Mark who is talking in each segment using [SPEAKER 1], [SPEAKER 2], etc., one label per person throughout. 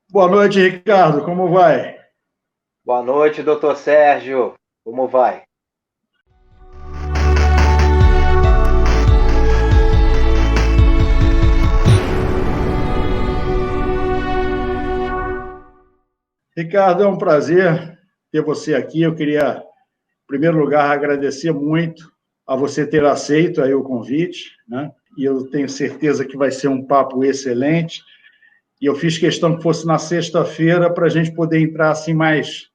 [SPEAKER 1] Boa noite, Ricardo. Como vai?
[SPEAKER 2] Boa noite, doutor Sérgio. Como vai?
[SPEAKER 1] Ricardo, é um prazer ter você aqui. Eu queria, em primeiro lugar, agradecer muito a você ter aceito aí o convite, né? E eu tenho certeza que vai ser um papo excelente. E eu fiz questão que fosse na sexta-feira para a gente poder entrar assim mais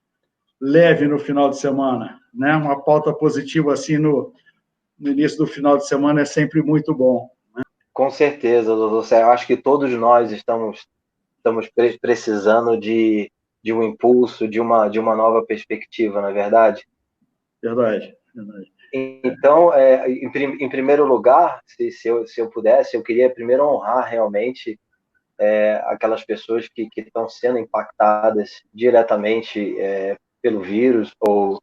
[SPEAKER 1] leve no final de semana, né? Uma pauta positiva assim no início do final de semana é sempre muito bom.
[SPEAKER 2] Com certeza, doutor Sérgio. Eu acho que todos nós estamos precisando de um impulso, de uma nova perspectiva, não é verdade?
[SPEAKER 1] Verdade, verdade.
[SPEAKER 2] Então, em primeiro lugar, se eu pudesse, eu queria primeiro honrar realmente aquelas pessoas que estão sendo impactadas diretamente pelo vírus ou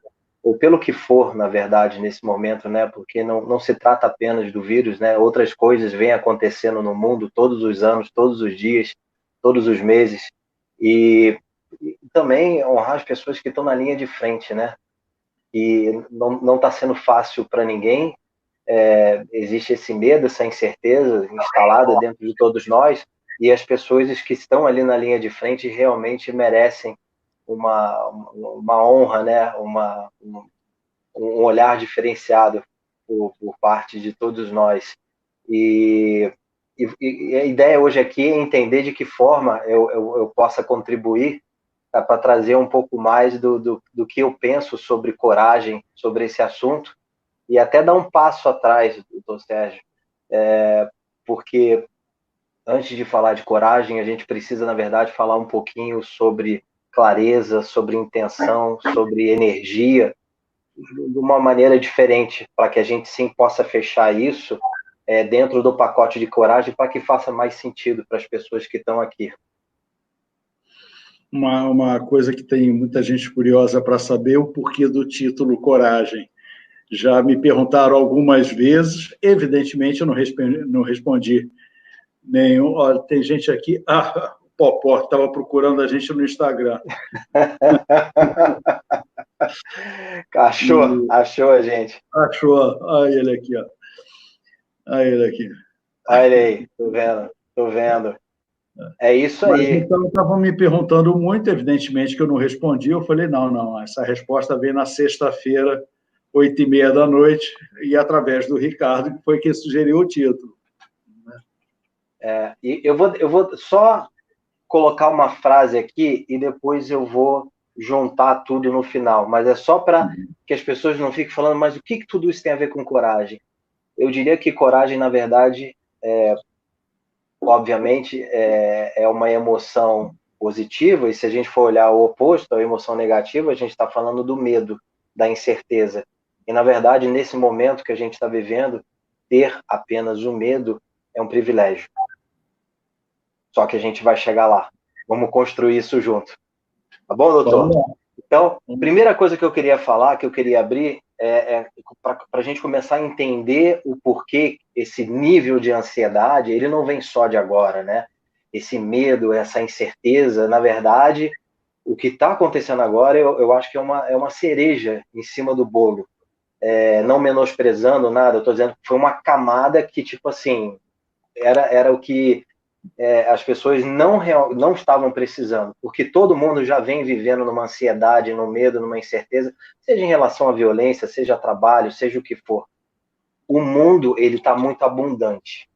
[SPEAKER 2] pelo que for, na verdade, nesse momento, né? Porque não se trata apenas do vírus, né? Outras coisas vêm acontecendo no mundo todos os anos, todos os dias, todos os meses. E também honrar as pessoas que estão na linha de frente, né? E não está sendo fácil para ninguém. Existe esse medo, essa incerteza instalada dentro de todos nós, e as pessoas que estão ali na linha de frente realmente merecem uma honra, né? Um olhar diferenciado por parte de todos nós. E, e a ideia hoje aqui é entender de que forma eu possa contribuir, tá, para trazer um pouco mais do que eu penso sobre coragem, sobre esse assunto, e até dar um passo atrás, doutor Sérgio, porque antes de falar de coragem, a gente precisa, na verdade, falar um pouquinho sobre clareza, sobre intenção, sobre energia, de uma maneira diferente, para que a gente sim possa fechar isso dentro do pacote de coragem, para que faça mais sentido para as pessoas que estão aqui.
[SPEAKER 1] Uma coisa que tem muita gente curiosa para saber o porquê do título Coragem. Já me perguntaram algumas vezes, evidentemente eu não respondi nenhum. Olha, tem gente aqui, o Popó estava procurando a gente no Instagram.
[SPEAKER 2] Achou,
[SPEAKER 1] E
[SPEAKER 2] achou a gente.
[SPEAKER 1] achou, olha ele aqui, ó. Olha ele aqui.
[SPEAKER 2] Olha aí, tô vendo, tô vendo. É isso
[SPEAKER 1] Mas
[SPEAKER 2] aí.
[SPEAKER 1] então estavam me perguntando muito, evidentemente que eu não respondi. Eu falei, não, essa resposta veio na sexta-feira, 8h30 da noite, e através do Ricardo, que foi quem sugeriu o título.
[SPEAKER 2] E eu vou só colocar uma frase aqui e depois eu vou juntar tudo no final, mas é só para que as pessoas não fiquem falando, mas o que tudo isso tem a ver com coragem? Eu diria que coragem, na verdade, obviamente, é uma emoção positiva, e se a gente for olhar o oposto, a emoção negativa, a gente está falando do medo, da incerteza. E, na verdade, nesse momento que a gente está vivendo, ter apenas o medo é um privilégio. Só que a gente vai chegar lá. Vamos construir isso junto. Tá bom, doutor?
[SPEAKER 1] Vamos lá.
[SPEAKER 2] Então, primeira coisa que eu queria falar, que eu queria abrir, para a gente começar a entender o porquê esse nível de ansiedade, ele não vem só de agora, né? Esse medo, essa incerteza, na verdade, o que está acontecendo agora, eu acho que é uma cereja em cima do bolo. Não menosprezando nada, eu estou dizendo que foi uma camada que, tipo assim, era o que as pessoas não estavam precisando, porque todo mundo já vem vivendo numa ansiedade, no medo, numa incerteza, seja em relação à violência, seja a trabalho, seja o que for. O mundo, ele está muito abundante.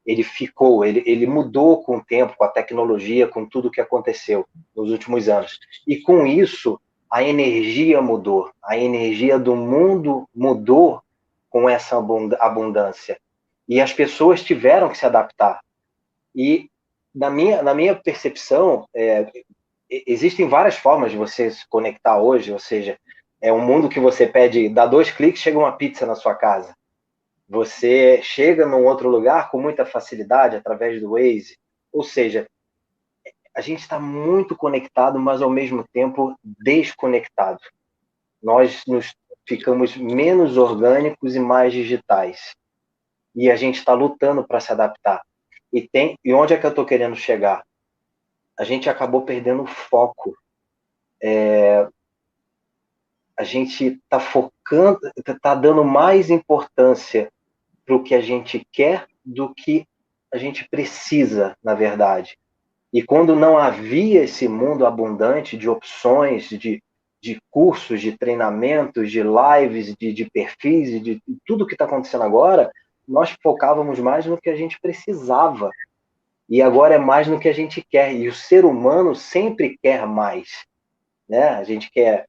[SPEAKER 2] Ele mudou com o tempo, com a tecnologia, com tudo que aconteceu nos últimos anos. E com isso, a energia mudou. A energia do mundo mudou com essa abundância. E as pessoas tiveram que se adaptar. E na minha percepção, existem várias formas de você se conectar hoje, ou seja, é um mundo que você pede, dá 2 cliques, chega uma pizza na sua casa. Você chega num outro lugar com muita facilidade através do Waze. Ou seja, a gente está muito conectado, mas ao mesmo tempo desconectado. Nós nos ficamos menos orgânicos e mais digitais. E a gente está lutando para se adaptar. E onde é que eu estou querendo chegar? a gente acabou perdendo o foco. A gente está focando, está dando mais importância para o que a gente quer do que a gente precisa, na verdade. E quando não havia esse mundo abundante de opções, de cursos, de treinamentos, de lives, de perfis, de tudo que está acontecendo agora, nós focávamos mais no que a gente precisava. E agora é mais no que a gente quer. E o ser humano sempre quer mais, né? A gente quer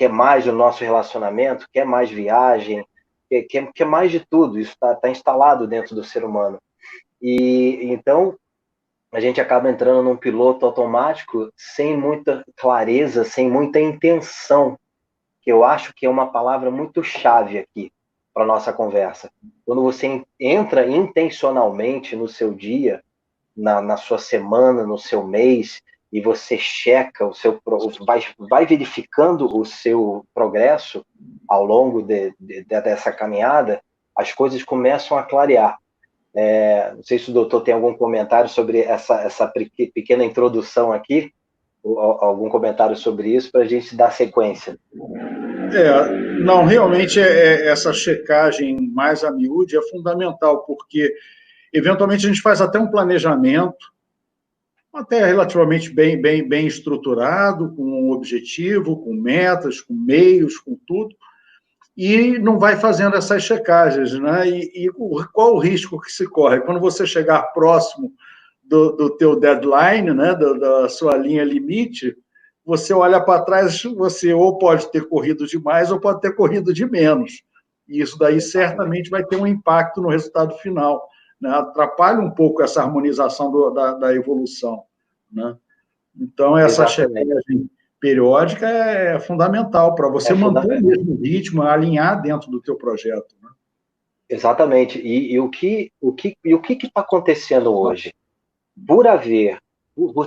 [SPEAKER 2] mais do nosso relacionamento, quer mais viagem, quer mais de tudo. Isso está instalado dentro do ser humano. E então a gente acaba entrando num piloto automático sem muita clareza, sem muita intenção, que eu acho que é uma palavra muito chave aqui para a nossa conversa. Quando você entra intencionalmente no seu dia, na sua semana, no seu mês, e você checa vai verificando o seu progresso ao longo dessa caminhada, as coisas começam a clarear. Não sei se o doutor tem algum comentário sobre essa pequena introdução aqui, ou algum comentário sobre isso, para a gente dar sequência.
[SPEAKER 1] Não, realmente essa checagem mais a miúde é fundamental, porque eventualmente a gente faz até um planejamento, até relativamente bem estruturado, com um objetivo, com metas, com meios, com tudo, e não vai fazendo essas checagens, né? E qual o risco que se corre? Quando você chegar próximo do teu deadline, né, da sua linha limite, você olha para trás, você ou pode ter corrido demais ou pode ter corrido de menos. E isso daí certamente vai ter um impacto no resultado final, né? Atrapalha um pouco essa harmonização da evolução, né? Então, essa checagem periódica é fundamental para você manter o mesmo ritmo, alinhar dentro do teu projeto, né?
[SPEAKER 2] Exatamente. E o que está acontecendo hoje? Por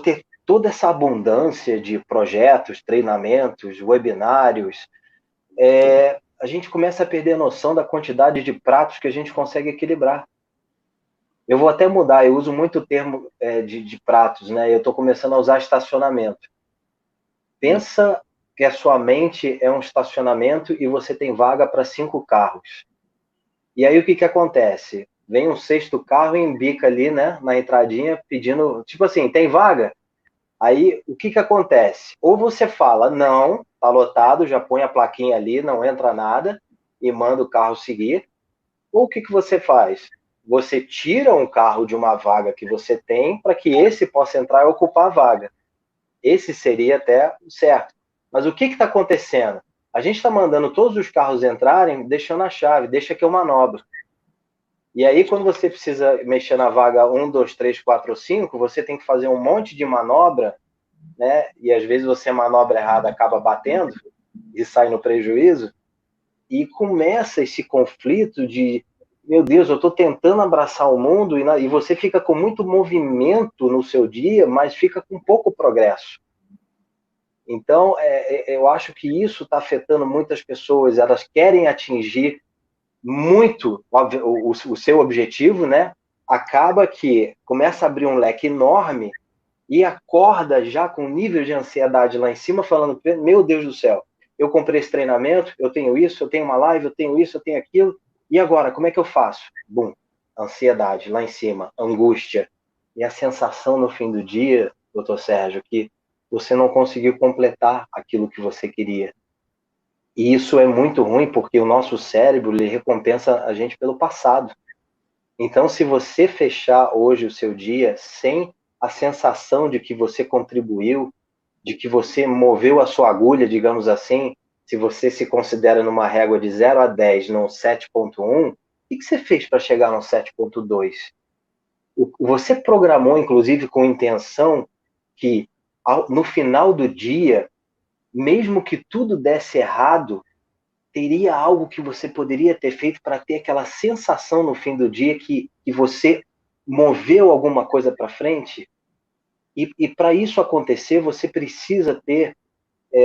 [SPEAKER 2] ter toda essa abundância de projetos, treinamentos, webinários, a gente começa a perder a noção da quantidade de pratos que a gente consegue equilibrar. Eu vou até mudar, eu uso muito o termo de pratos, né? Eu estou começando a usar estacionamento. Pensa que a sua mente é um estacionamento e você tem vaga para 5 carros. E aí o que acontece? Vem um 6º carro e embica ali, né, na entradinha, pedindo, tipo assim, tem vaga? Aí o que acontece? Ou você fala, não, tá lotado, já põe a plaquinha ali, não entra nada, e manda o carro seguir. Ou o que você faz? Você tira um carro de uma vaga que você tem para que esse possa entrar e ocupar a vaga. Esse seria até certo. Mas o que está acontecendo? A gente está mandando todos os carros entrarem, deixando a chave, deixa que eu manobro. E aí, quando você precisa mexer na vaga 1, 2, 3, 4 ou 5, você tem que fazer um monte de manobra, né? E às vezes você manobra errada, acaba batendo e sai no prejuízo. E começa esse conflito de, meu Deus, eu estou tentando abraçar o mundo e você fica com muito movimento no seu dia, mas fica com pouco progresso. Então, eu acho que isso está afetando muitas pessoas. Elas querem atingir muito o seu objetivo, né? Acaba que começa a abrir um leque enorme e acorda já com um nível de ansiedade lá em cima, falando, meu Deus do céu, eu comprei esse treinamento, eu tenho isso, eu tenho uma live, eu tenho isso, eu tenho aquilo, e agora, como é que eu faço? Bum, ansiedade lá em cima, angústia, e a sensação no fim do dia, doutor Sérgio, que você não conseguiu completar aquilo que você queria. E isso é muito ruim, porque o nosso cérebro ele recompensa a gente pelo passado. Então, se você fechar hoje o seu dia sem a sensação de que você contribuiu, de que você moveu a sua agulha, digamos assim, se você se considera numa régua de 0 a 10, num 7.1, o que você fez para chegar no 7.2? Você programou, inclusive, com intenção que, no final do dia, mesmo que tudo desse errado, teria algo que você poderia ter feito para ter aquela sensação no fim do dia que você moveu alguma coisa para frente? E para isso acontecer, você precisa ter,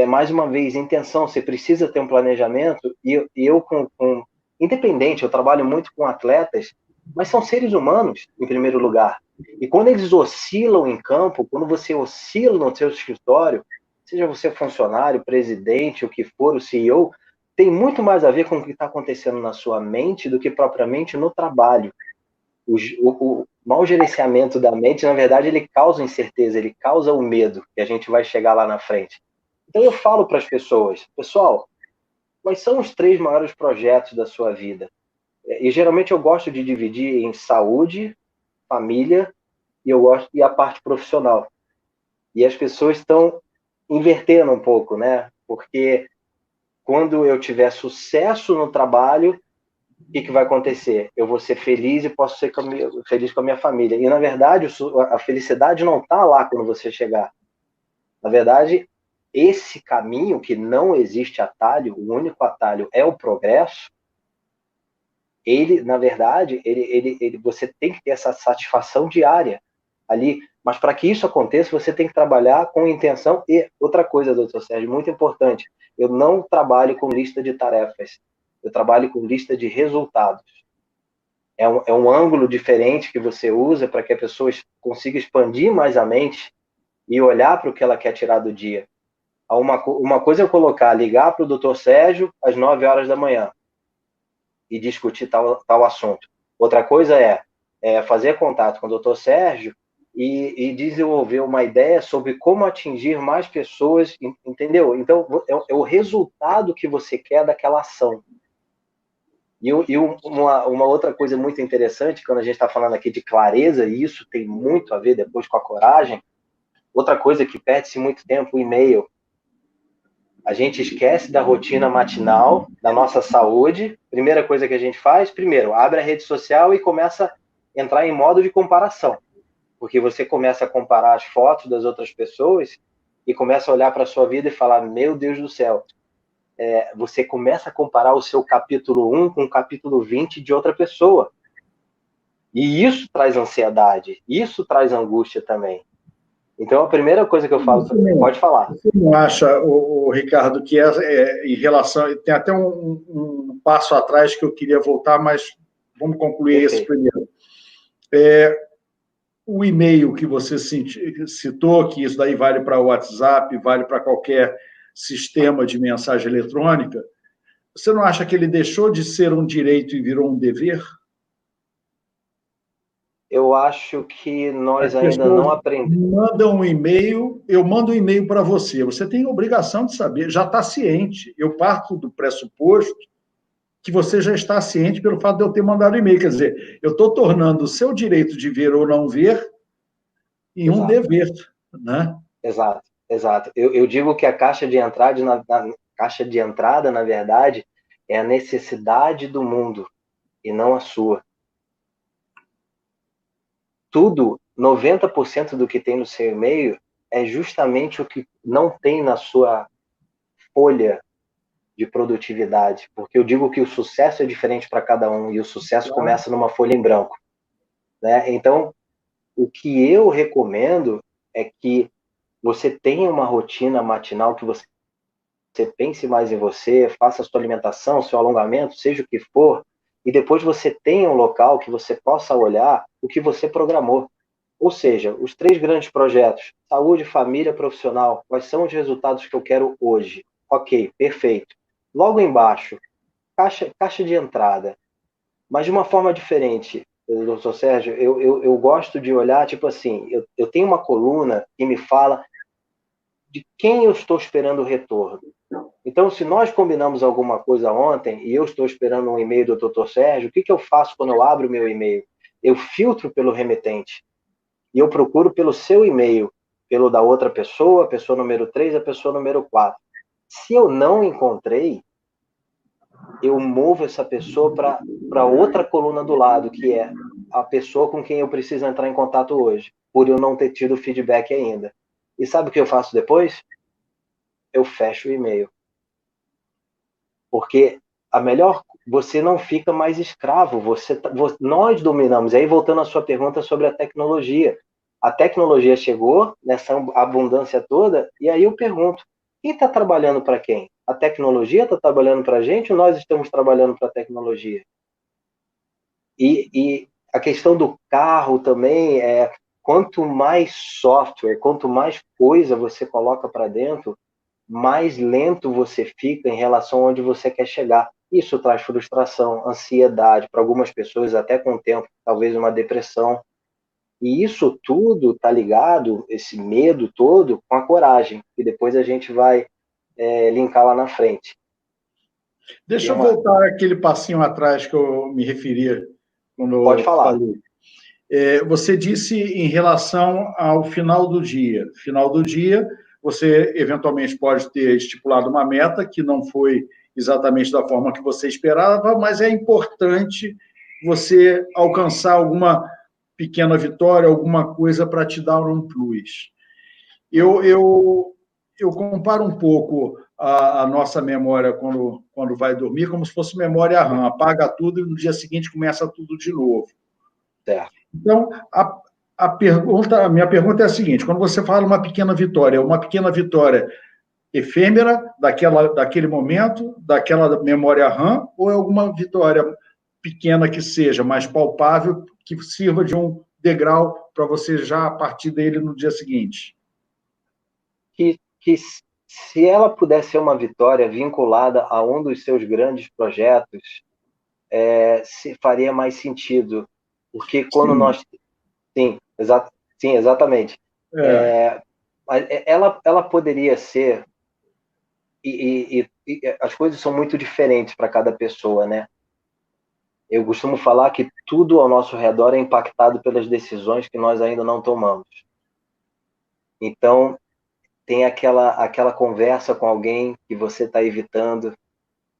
[SPEAKER 2] mais uma vez, intenção, você precisa ter um planejamento. E eu independente, eu trabalho muito com atletas, mas são seres humanos, em primeiro lugar. E quando eles oscilam em campo, quando você oscila no seu escritório, seja você funcionário, presidente, o que for, o CEO, tem muito mais a ver com o que está acontecendo na sua mente do que propriamente no trabalho. O mau gerenciamento da mente, na verdade, ele causa incerteza, ele causa o medo, que a gente vai chegar lá na frente. Então eu falo para as pessoas, pessoal, quais são os 3 maiores projetos da sua vida? E geralmente eu gosto de dividir em saúde, família e a parte profissional. E as pessoas estão invertendo um pouco, né? Porque quando eu tiver sucesso no trabalho, o que vai acontecer? Eu vou ser feliz e posso ser feliz com a minha família. E, na verdade, a felicidade não está lá quando você chegar. Na verdade, esse caminho, que não existe atalho, o único atalho é o progresso, ele, na verdade, você tem que ter essa satisfação diária ali. Mas para que isso aconteça, você tem que trabalhar com intenção. E outra coisa, doutor Sérgio, muito importante, eu não trabalho com lista de tarefas, eu trabalho com lista de resultados. É um ângulo diferente que você usa para que a pessoa consiga expandir mais a mente e olhar para o que ela quer tirar do dia. Uma coisa é eu colocar, ligar para o doutor Sérgio às 9 horas da manhã e discutir tal assunto. Outra coisa é fazer contato com o doutor Sérgio e desenvolver uma ideia sobre como atingir mais pessoas, entendeu? Então, é o resultado que você quer daquela ação. E uma outra coisa muito interessante, quando a gente está falando aqui de clareza, e isso tem muito a ver depois com a coragem, outra coisa que perde-se muito tempo, o e-mail. A gente esquece da rotina matinal, da nossa saúde. Primeira coisa que a gente faz, primeiro, abre a rede social e começa a entrar em modo de comparação. Porque você começa a comparar as fotos das outras pessoas e começa a olhar para a sua vida e falar, meu Deus do céu, você começa a comparar o seu capítulo 1 com o capítulo 20 de outra pessoa. E isso traz ansiedade, isso traz angústia também. Então, a primeira coisa que eu falo, pode falar.
[SPEAKER 1] Você não acha, Ricardo, que em relação... Tem até um passo atrás que eu queria voltar, mas vamos concluir
[SPEAKER 2] Perfeito.
[SPEAKER 1] esse primeiro. O e-mail que você citou, que isso daí vale para o WhatsApp, vale para qualquer sistema de mensagem eletrônica, você não acha que ele deixou de ser um direito e virou um dever?
[SPEAKER 2] Eu acho que nós
[SPEAKER 1] As
[SPEAKER 2] ainda
[SPEAKER 1] pessoas
[SPEAKER 2] não aprendemos.
[SPEAKER 1] mandam um e-mail, eu mando um e-mail para você. Você tem a obrigação de saber, já está ciente. Eu parto do pressuposto que você já está ciente pelo fato de eu ter mandado e-mail. Quer dizer, eu estou tornando o seu direito de ver ou não ver em um dever, né?
[SPEAKER 2] Exato, exato. Eu digo que a caixa de entrada, caixa de entrada, na verdade, é a necessidade do mundo e não a sua. Tudo, 90% do que tem no seu e-mail é justamente o que não tem na sua folha de produtividade, porque eu digo que o sucesso é diferente para cada um e o sucesso começa numa folha em branco, né? Então, o que eu recomendo é que você tenha uma rotina matinal, que você pense mais em você, faça a sua alimentação, seu alongamento, seja o que for, e depois você tenha um local que você possa olhar o que você programou. Ou seja, os 3 grandes projetos, saúde, família, profissional, quais são os resultados que eu quero hoje? Ok, perfeito. Logo embaixo, caixa de entrada, mas de uma forma diferente, doutor Sérgio, eu gosto de olhar, tipo assim, eu tenho uma coluna que me fala de quem eu estou esperando o retorno. Então, se nós combinamos alguma coisa ontem e eu estou esperando um e-mail do Dr. Sérgio, o que eu faço quando eu abro o meu e-mail? Eu filtro pelo remetente e eu procuro pelo seu e-mail, pelo da outra pessoa, a pessoa número 3, a pessoa número 4. Se eu não encontrei, eu movo essa pessoa para outra coluna do lado, que é a pessoa com quem eu preciso entrar em contato hoje, por eu não ter tido feedback ainda. E sabe o que eu faço depois? Eu fecho o e-mail. Porque você não fica mais escravo, nós dominamos. Aí, voltando à sua pergunta sobre a tecnologia chegou nessa abundância toda, e aí eu pergunto, quem está trabalhando para quem? A tecnologia está trabalhando para a gente ou nós estamos trabalhando para a tecnologia? E a questão do carro também quanto mais software, quanto mais coisa você coloca para dentro, mais lento você fica em relação a onde você quer chegar. Isso traz frustração, ansiedade, para algumas pessoas até com o tempo, talvez uma depressão. E isso tudo está ligado, esse medo todo, com a coragem, que depois a gente vai linkar lá na frente.
[SPEAKER 1] Deixa eu voltar aquele passinho atrás que eu me referi quando
[SPEAKER 2] Pode falar.
[SPEAKER 1] falei. Você disse em relação ao final do dia. Final do dia, você eventualmente pode ter estipulado uma meta que não foi exatamente da forma que você esperava, mas é importante você alcançar alguma pequena vitória, alguma coisa para te dar um plus. Eu comparo um pouco a nossa memória quando vai dormir como se fosse memória RAM, apaga tudo e no dia seguinte começa tudo de novo.
[SPEAKER 2] Certo.
[SPEAKER 1] Então, a minha pergunta é a seguinte: quando você fala uma pequena vitória efêmera daquele momento, daquela memória RAM, ou é alguma vitória pequena que seja, mais palpável, que sirva de um degrau para você já partir dele no dia seguinte?
[SPEAKER 2] Que se ela pudesse ser uma vitória vinculada a um dos seus grandes projetos, faria mais sentido. Porque quando nós... Sim, exatamente. Mas ela poderia ser... E as coisas são muito diferentes para cada pessoa, né? Eu costumo falar que tudo ao nosso redor é impactado pelas decisões que nós ainda não tomamos. Então, tem aquela conversa com alguém que você está evitando,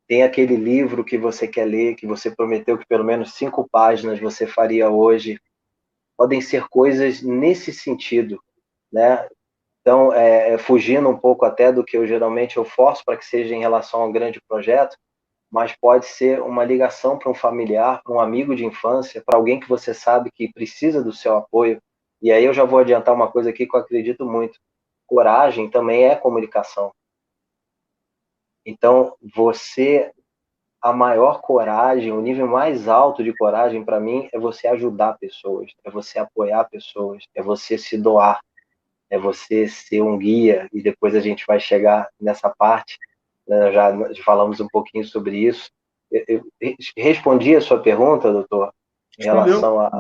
[SPEAKER 2] tem aquele livro que você quer ler, que você prometeu que pelo menos 5 páginas você faria hoje. Podem ser coisas nesse sentido, né? Então, fugindo um pouco até do que eu geralmente forço para que seja em relação a um grande projeto, mas pode ser uma ligação para um familiar, para um amigo de infância, para alguém que você sabe que precisa do seu apoio. E aí eu já vou adiantar uma coisa aqui que eu acredito muito. Coragem também é comunicação. Então, a maior coragem, o nível mais alto de coragem para mim é você ajudar pessoas, é você apoiar pessoas, é você se doar, é você ser um guia, e depois a gente vai chegar nessa parte, né, já falamos um pouquinho sobre isso. Eu respondi a sua pergunta, doutor, em relação a...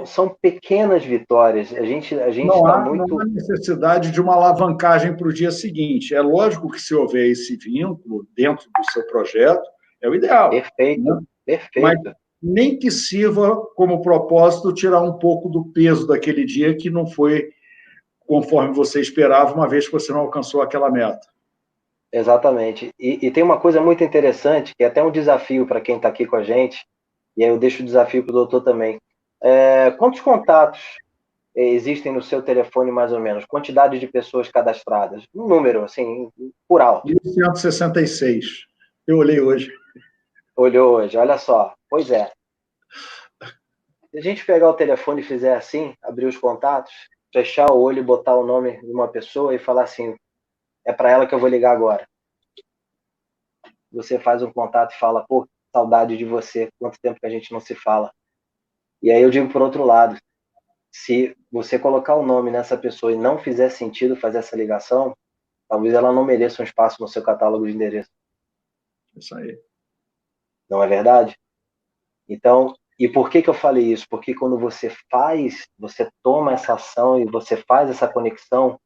[SPEAKER 2] são pequenas vitórias. A gente está muito...
[SPEAKER 1] Não há necessidade de uma alavancagem para o dia seguinte. É lógico que se houver esse vínculo dentro do seu projeto, é o ideal.
[SPEAKER 2] Perfeito,
[SPEAKER 1] né?
[SPEAKER 2] perfeito.
[SPEAKER 1] Mas nem que sirva como propósito tirar um pouco do peso daquele dia que não foi conforme você esperava, uma vez que você não alcançou aquela meta.
[SPEAKER 2] Exatamente. E tem uma coisa muito interessante, que é até um desafio para quem está aqui com a gente, e aí eu deixo o desafio para o doutor também. Quantos contatos existem no seu telefone, mais ou menos? Quantidade de pessoas cadastradas? Um número, assim, por alto.
[SPEAKER 1] 1166. Eu olhei hoje.
[SPEAKER 2] Olhou hoje, olha só. Pois é. Se a gente pegar o telefone e fizer assim, abrir os contatos, fechar o olho e botar o nome de uma pessoa e falar assim, é para ela que eu vou ligar agora. Você faz um contato e fala, pô, saudade de você, quanto tempo que a gente não se fala. E aí eu digo por outro lado, se você colocar o nome nessa pessoa e não fizer sentido fazer essa ligação, talvez ela não mereça um espaço no seu catálogo de endereço.
[SPEAKER 1] Isso aí.
[SPEAKER 2] Não é verdade? Então, e por que eu falei isso? Porque quando você toma essa ação e você faz essa conexão,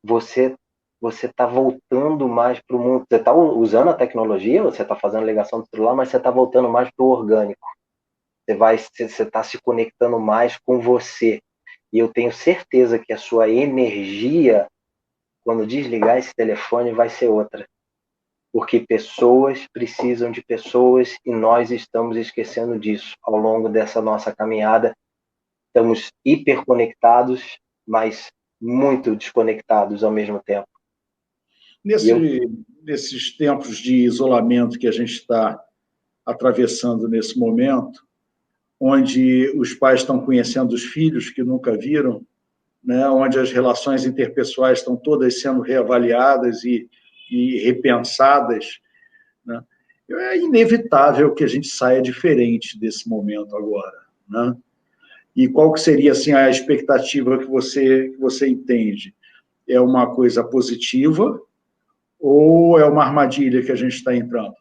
[SPEAKER 2] você está voltando mais para o mundo. Você está usando a tecnologia, você está fazendo ligação do celular, mas você está voltando mais para o orgânico. Você está se conectando mais com você. E eu tenho certeza que a sua energia, quando desligar esse telefone, vai ser outra. Porque pessoas precisam de pessoas e nós estamos esquecendo disso ao longo dessa nossa caminhada. Estamos hiperconectados, mas muito desconectados ao mesmo tempo.
[SPEAKER 1] Nesses tempos de isolamento que a gente está atravessando nesse momento, onde os pais estão conhecendo os filhos que nunca viram, né, onde as relações interpessoais estão todas sendo reavaliadas e repensadas, né, é inevitável que a gente saia diferente desse momento agora, né? E qual que seria, assim, a expectativa que você entende? É uma coisa positiva ou é uma armadilha que a gente está entrando?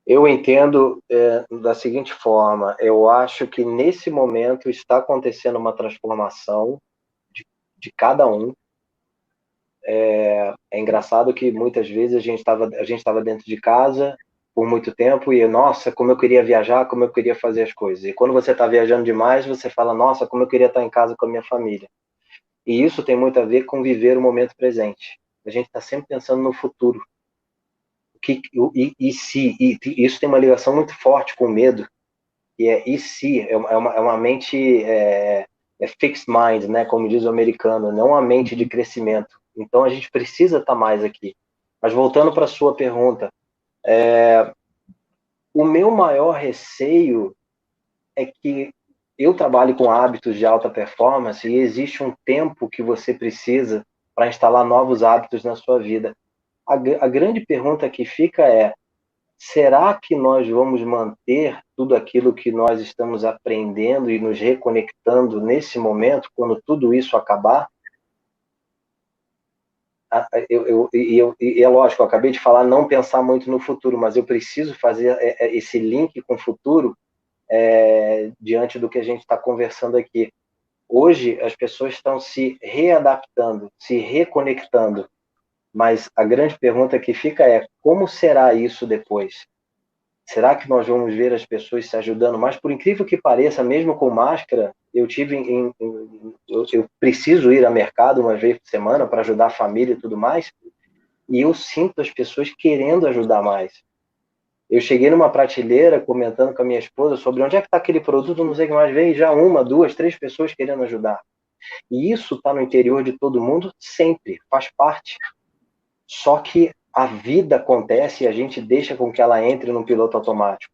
[SPEAKER 2] Eu entendo da seguinte forma, eu acho que nesse momento está acontecendo uma transformação de cada um. É engraçado que muitas vezes a gente estava dentro de casa por muito tempo e, nossa, como eu queria viajar, como eu queria fazer as coisas. E quando você está viajando demais, você fala, nossa, como eu queria estar em casa com a minha família. E isso tem muito a ver com viver o momento presente. A gente está sempre pensando no futuro. Isso tem uma ligação muito forte com o medo, e e se, é uma mente, fixed mind, né, como diz o americano, não uma mente de crescimento. Então a gente precisa estar mais aqui. Mas voltando para a sua pergunta, o meu maior receio é que eu trabalho com hábitos de alta performance e existe um tempo que você precisa para instalar novos hábitos na sua vida. A grande pergunta que fica é: será que nós vamos manter tudo aquilo que nós estamos aprendendo e nos reconectando nesse momento, quando tudo isso acabar? E é lógico, eu acabei de falar não pensar muito no futuro, mas eu preciso fazer esse link com o futuro diante do que a gente está conversando aqui. Hoje, as pessoas estão se readaptando, se reconectando, mas a grande pergunta que fica é: como será isso depois? Será que nós vamos ver as pessoas se ajudando? Mas, por incrível que pareça, mesmo com máscara, eu preciso ir ao mercado uma vez por semana para ajudar a família e tudo mais, e eu sinto as pessoas querendo ajudar mais. Eu cheguei numa prateleira comentando com a minha esposa sobre onde é que está aquele produto, não sei o que mais, veio já 1, 2, 3 pessoas querendo ajudar. E isso está no interior de todo mundo sempre, faz parte. Só que a vida acontece e a gente deixa com que ela entre no piloto automático.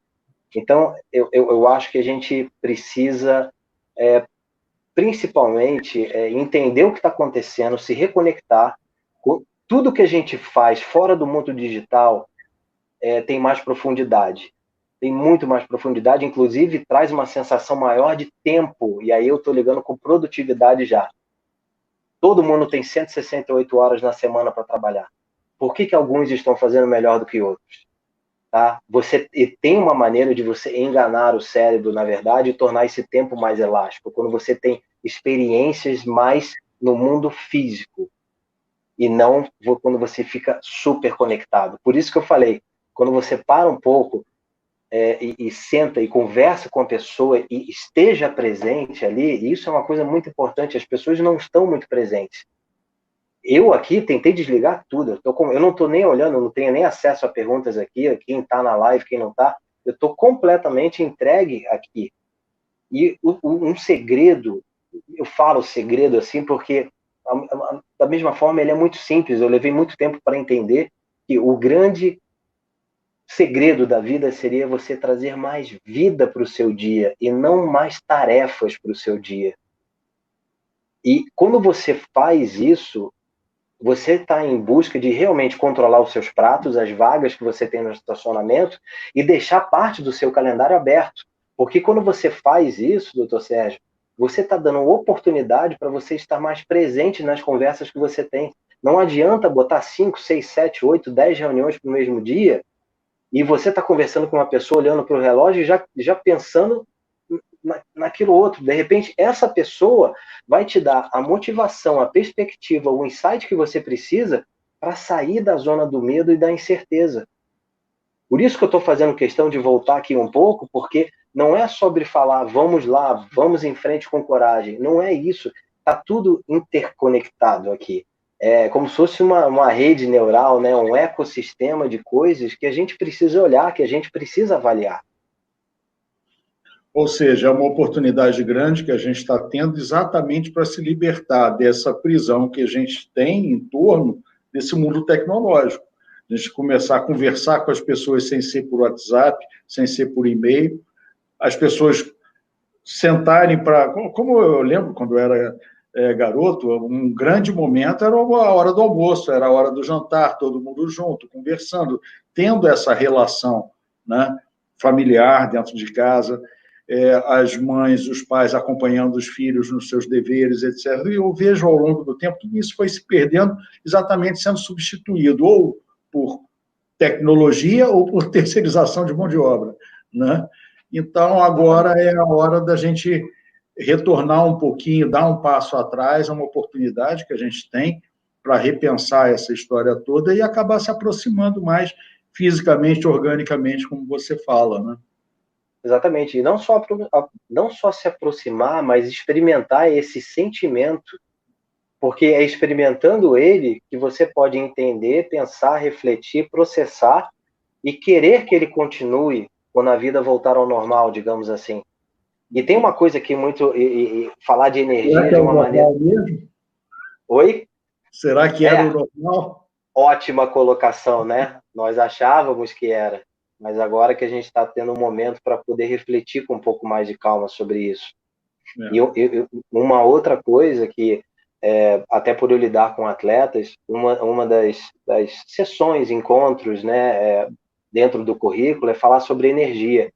[SPEAKER 2] Então, eu acho que a gente precisa, principalmente, entender o que está acontecendo, se reconectar. Tudo que a gente faz fora do mundo digital tem mais profundidade. Tem muito mais profundidade, inclusive traz uma sensação maior de tempo. E aí eu estou ligando com produtividade já. Todo mundo tem 168 horas na semana para trabalhar. Por que alguns estão fazendo melhor do que outros? Tá? Você tem uma maneira de você enganar o cérebro, na verdade, e tornar esse tempo mais elástico, quando você tem experiências mais no mundo físico, e não quando você fica super conectado. Por isso que eu falei, quando você para um pouco e senta e conversa com a pessoa e esteja presente ali, isso é uma coisa muito importante, as pessoas não estão muito presentes. Eu aqui tentei desligar tudo. Eu não estou nem olhando, não tenho nem acesso a perguntas aqui, quem está na live, quem não está. Eu estou completamente entregue aqui. E um segredo, eu falo segredo assim porque, da mesma forma, ele é muito simples. Eu levei muito tempo para entender que o grande segredo da vida seria você trazer mais vida para o seu dia e não mais tarefas para o seu dia. E quando você faz isso, você está em busca de realmente controlar os seus pratos, as vagas que você tem no estacionamento e deixar parte do seu calendário aberto. Porque quando você faz isso, doutor Sérgio, você está dando oportunidade para você estar mais presente nas conversas que você tem. Não adianta botar 5, 6, 7, 8, 10 reuniões para o mesmo dia e você está conversando com uma pessoa, olhando para o relógio e já pensando naquilo outro. De repente, essa pessoa vai te dar a motivação, a perspectiva, o insight que você precisa para sair da zona do medo e da incerteza. Por isso que eu estou fazendo questão de voltar aqui um pouco, porque não é sobre falar, vamos lá, vamos em frente com coragem. Não é isso. Está tudo interconectado aqui. É como se fosse uma rede neural, né? Um ecossistema de coisas que a gente precisa olhar, que a gente precisa avaliar.
[SPEAKER 1] Ou seja, é uma oportunidade grande que a gente está tendo exatamente para se libertar dessa prisão que a gente tem em torno desse mundo tecnológico. A gente começar a conversar com as pessoas sem ser por WhatsApp, sem ser por e-mail, as pessoas sentarem para... Como eu lembro quando eu era garoto, um grande momento era a hora do almoço, era a hora do jantar, todo mundo junto, conversando, tendo essa relação, né, familiar dentro de casa, as mães, os pais acompanhando os filhos nos seus deveres, etc. E eu vejo ao longo do tempo que isso foi se perdendo, exatamente sendo substituído ou por tecnologia ou por terceirização de mão de obra, né? Então, agora é a hora da gente retornar um pouquinho, dar um passo atrás, é uma oportunidade que a gente tem para repensar essa história toda e acabar se aproximando mais fisicamente, organicamente, como você fala, né?
[SPEAKER 2] Exatamente. E não só se aproximar, mas experimentar esse sentimento, porque é experimentando ele que você pode entender, pensar, refletir, processar e querer que ele continue quando a vida voltar ao normal, digamos assim. E tem uma coisa que falar de
[SPEAKER 1] Será
[SPEAKER 2] energia
[SPEAKER 1] que é
[SPEAKER 2] de
[SPEAKER 1] o
[SPEAKER 2] uma maneira...
[SPEAKER 1] normal mesmo?
[SPEAKER 2] Oi?
[SPEAKER 1] Será que era o normal?
[SPEAKER 2] Ótima colocação, né? Nós achávamos que era, mas agora que a gente está tendo um momento para poder refletir com um pouco mais de calma sobre isso. E uma outra coisa que, até por eu lidar com atletas, uma das sessões, encontros, né, dentro do currículo é falar sobre energia.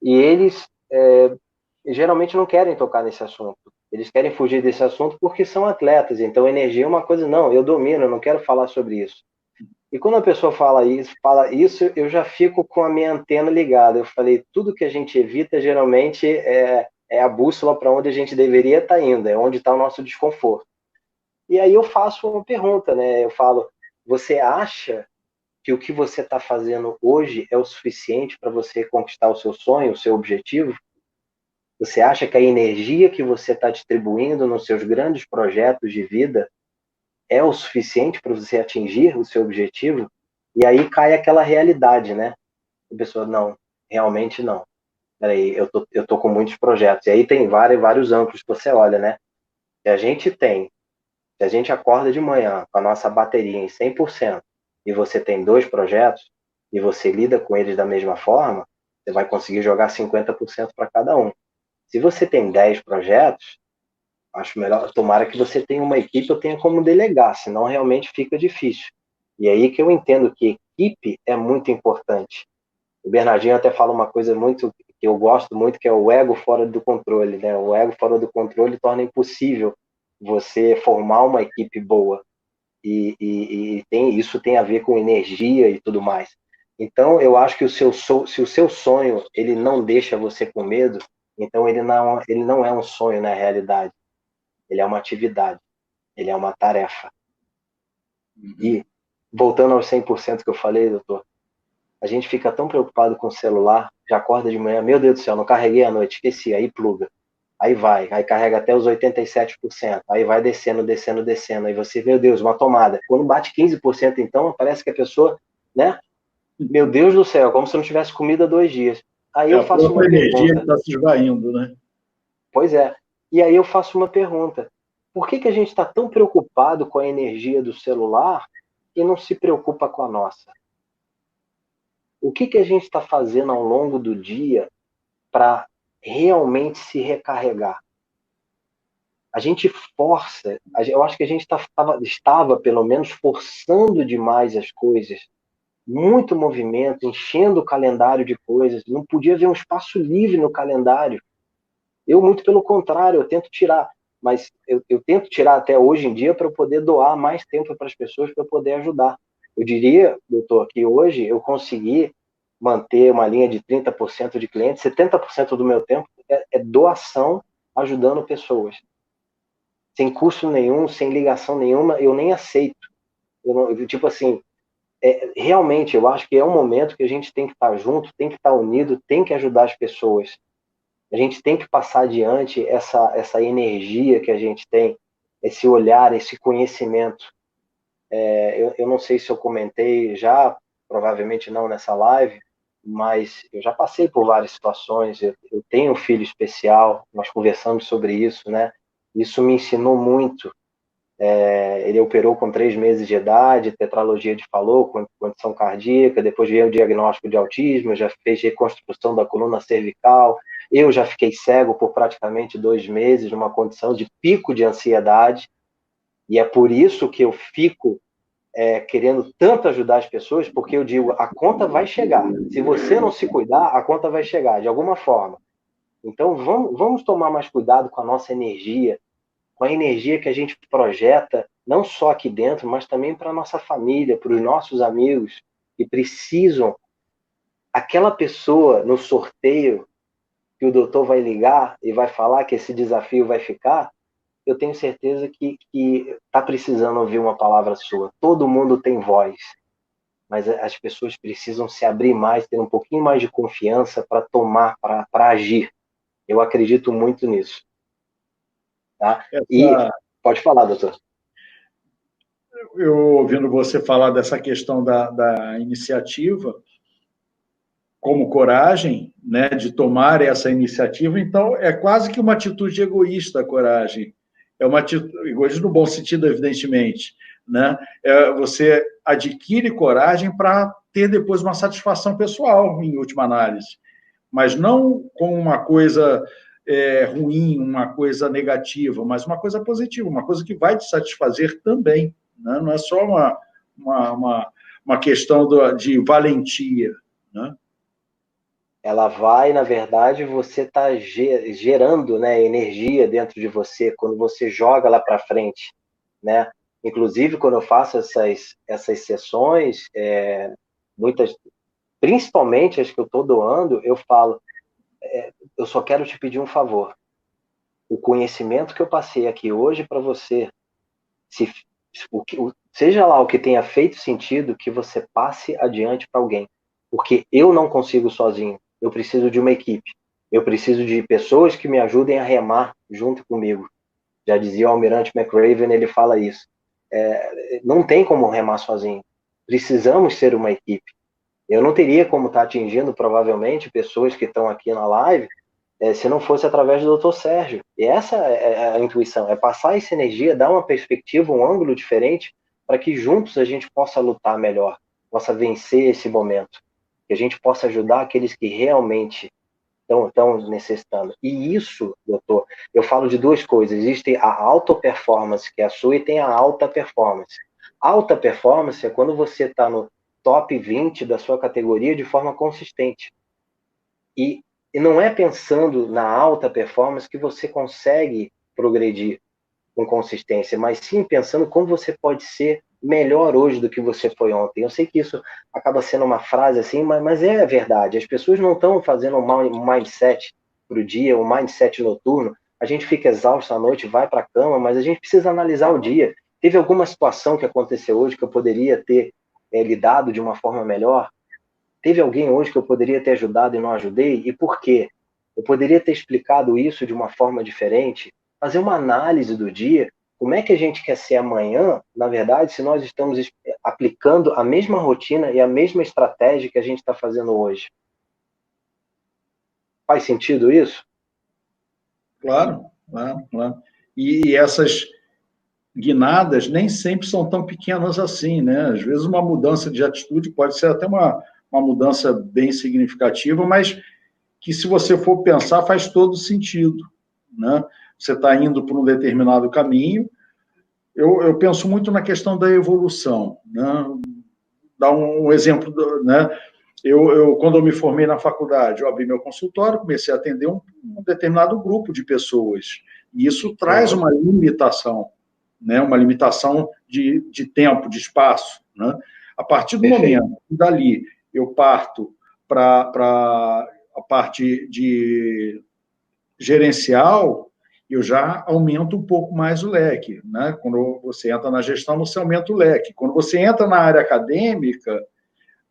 [SPEAKER 2] E eles geralmente não querem tocar nesse assunto. Eles querem fugir desse assunto porque são atletas. Então, energia é uma coisa, não, eu domino, eu não quero falar sobre isso. E quando a pessoa fala isso, eu já fico com a minha antena ligada. Eu falei, tudo que a gente evita geralmente é a bússola para onde a gente deveria estar indo, é onde está o nosso desconforto. E aí eu faço uma pergunta, né? Eu falo, você acha que o que você está fazendo hoje é o suficiente para você conquistar o seu sonho, o seu objetivo? Você acha que a energia que você está distribuindo nos seus grandes projetos de vida é o suficiente para você atingir o seu objetivo? E aí cai aquela realidade, né? A pessoa, não, realmente não. Peraí, eu tô com muitos projetos. E aí tem vários ângulos que você olha, né? Se a gente acorda de manhã com a nossa bateria em 100% e você tem 2 projetos e você lida com eles da mesma forma, você vai conseguir jogar 50% para cada um. Se você tem 10 projetos, acho melhor, tomara que você tenha uma equipe ou tenha como delegar, senão realmente fica difícil. E aí que eu entendo que equipe é muito importante. O Bernardinho até fala uma coisa muito que eu gosto muito, que é o ego fora do controle, né? O ego fora do controle torna impossível você formar uma equipe boa. Isso tem a ver com energia e tudo mais. Então, eu acho que se o seu sonho ele não deixa você com medo, então ele não é um sonho na realidade. Ele é uma atividade, ele é uma tarefa. E, voltando aos 100% que eu falei, doutor, a gente fica tão preocupado com o celular, já acorda de manhã, meu Deus do céu, não carreguei à noite, esqueci, aí pluga. Aí carrega até os 87%, aí vai descendo, aí você, meu Deus, uma tomada. Quando bate 15%, então, parece que a pessoa, né? Meu Deus do céu, como se não tivesse comida 2 dias. Aí
[SPEAKER 1] É
[SPEAKER 2] eu
[SPEAKER 1] a
[SPEAKER 2] faço
[SPEAKER 1] própria
[SPEAKER 2] uma
[SPEAKER 1] energia que
[SPEAKER 2] pergunta.
[SPEAKER 1] está se esvaindo, né?
[SPEAKER 2] Pois é. E aí eu faço uma pergunta. Por que a gente está tão preocupado com a energia do celular e não se preocupa com a nossa? O que a gente está fazendo ao longo do dia para realmente se recarregar? A gente força, eu acho que a gente estava, pelo menos, forçando demais as coisas, muito movimento, enchendo o calendário de coisas, não podia haver um espaço livre no calendário. Eu, muito pelo contrário, eu tento tirar, mas eu tento tirar até hoje em dia para eu poder doar mais tempo para as pessoas, para eu poder ajudar. Eu diria, doutor, que hoje eu consegui manter uma linha de 30% de clientes, 70% do meu tempo é doação ajudando pessoas. Sem custo nenhum, sem ligação nenhuma, eu nem aceito. Tipo assim, realmente, eu acho que é um momento que a gente tem que estar junto, tem que estar unido, tem que ajudar as pessoas. A gente tem que passar adiante essa energia que a gente tem, esse olhar, esse conhecimento. Eu não sei se eu comentei já, provavelmente não nessa live, mas eu já passei por várias situações. Eu tenho um filho especial, nós conversamos sobre isso, né? Isso me ensinou muito. Ele operou com 3 meses de idade, tetralogia de Fallot, com condição cardíaca, depois veio o diagnóstico de autismo, já fez reconstrução da coluna cervical, eu já fiquei cego por praticamente 2 meses, numa condição de pico de ansiedade, e é por isso que eu fico querendo tanto ajudar as pessoas, porque eu digo, a conta vai chegar. Se você não se cuidar, a conta vai chegar, de alguma forma. Então, vamos tomar mais cuidado com a nossa energia, com a energia que a gente projeta, não só aqui dentro, mas também para a nossa família, para os nossos amigos, que precisam. Aquela pessoa no sorteio que o doutor vai ligar e vai falar que esse desafio vai ficar, eu tenho certeza que está precisando ouvir uma palavra sua. Todo mundo tem voz, mas as pessoas precisam se abrir mais, ter um pouquinho mais de confiança para tomar, para agir. Eu acredito muito nisso. Tá? E pode falar, doutor.
[SPEAKER 1] Eu, ouvindo você falar dessa questão da iniciativa, como coragem, né, de tomar essa iniciativa, então é quase que uma atitude egoísta a coragem. É uma atitude, egoísta no bom sentido, evidentemente, né? Você adquire coragem para ter depois uma satisfação pessoal, em última análise, mas não com uma coisa ruim, uma coisa negativa, mas uma coisa positiva, uma coisa que vai te satisfazer também, né? Não é só uma questão de valentia, né?
[SPEAKER 2] Ela vai, na verdade, você está gerando, né, energia dentro de você quando você joga lá para frente, né? Inclusive, quando eu faço essas sessões, muitas, principalmente as que eu estou doando, eu falo, eu só quero te pedir um favor. O conhecimento que eu passei aqui hoje para você, seja lá o que tenha feito sentido, que você passe adiante para alguém. Porque eu não consigo sozinho. Eu preciso de uma equipe. Eu preciso de pessoas que me ajudem a remar junto comigo. Já dizia o Almirante McRaven, ele fala isso. Não tem como remar sozinho. Precisamos ser uma equipe. Eu não teria como estar atingindo, provavelmente, pessoas que estão aqui na live, se não fosse através do Dr. Sérgio. E essa é a intuição, é passar essa energia, dar uma perspectiva, um ângulo diferente, para que juntos a gente possa lutar melhor, possa vencer esse momento, que a gente possa ajudar aqueles que realmente estão necessitando. E isso, doutor, eu falo de duas coisas. Existe a alta performance, que é a sua, e tem a alta performance. Alta performance é quando você está no top 20 da sua categoria de forma consistente. E não é pensando na alta performance que você consegue progredir com consistência, mas sim pensando como você pode ser melhor hoje do que você foi ontem. Eu sei que isso acaba sendo uma frase assim, mas é verdade. As pessoas não estão fazendo um mindset para o dia, um mindset noturno. A gente fica exausto à noite, vai para a cama, mas a gente precisa analisar o dia. Teve alguma situação que aconteceu hoje que eu poderia ter lidado de uma forma melhor? Teve alguém hoje que eu poderia ter ajudado e não ajudei? E por quê? Eu poderia ter explicado isso de uma forma diferente? Fazer uma análise do dia. Como é que a gente quer ser amanhã, na verdade, se nós estamos aplicando a mesma rotina e a mesma estratégia que a gente está fazendo hoje? Faz sentido isso?
[SPEAKER 1] Claro, claro, claro. E essas guinadas nem sempre são tão pequenas assim, né? Às vezes uma mudança de atitude pode ser até uma mudança bem significativa, mas que, se você for pensar, faz todo sentido, né? Você está indo por um determinado caminho. Eu penso muito na questão da evolução, né? Dar um exemplo, né? Quando eu me formei na faculdade, eu abri meu consultório, comecei a atender um determinado grupo de pessoas, e isso traz uma limitação, né? Uma limitação de tempo, de espaço, né? A partir do momento que dali eu parto para a parte de gerencial, eu já aumento um pouco mais o leque, né? Quando você entra na gestão, você aumenta o leque. Quando você entra na área acadêmica,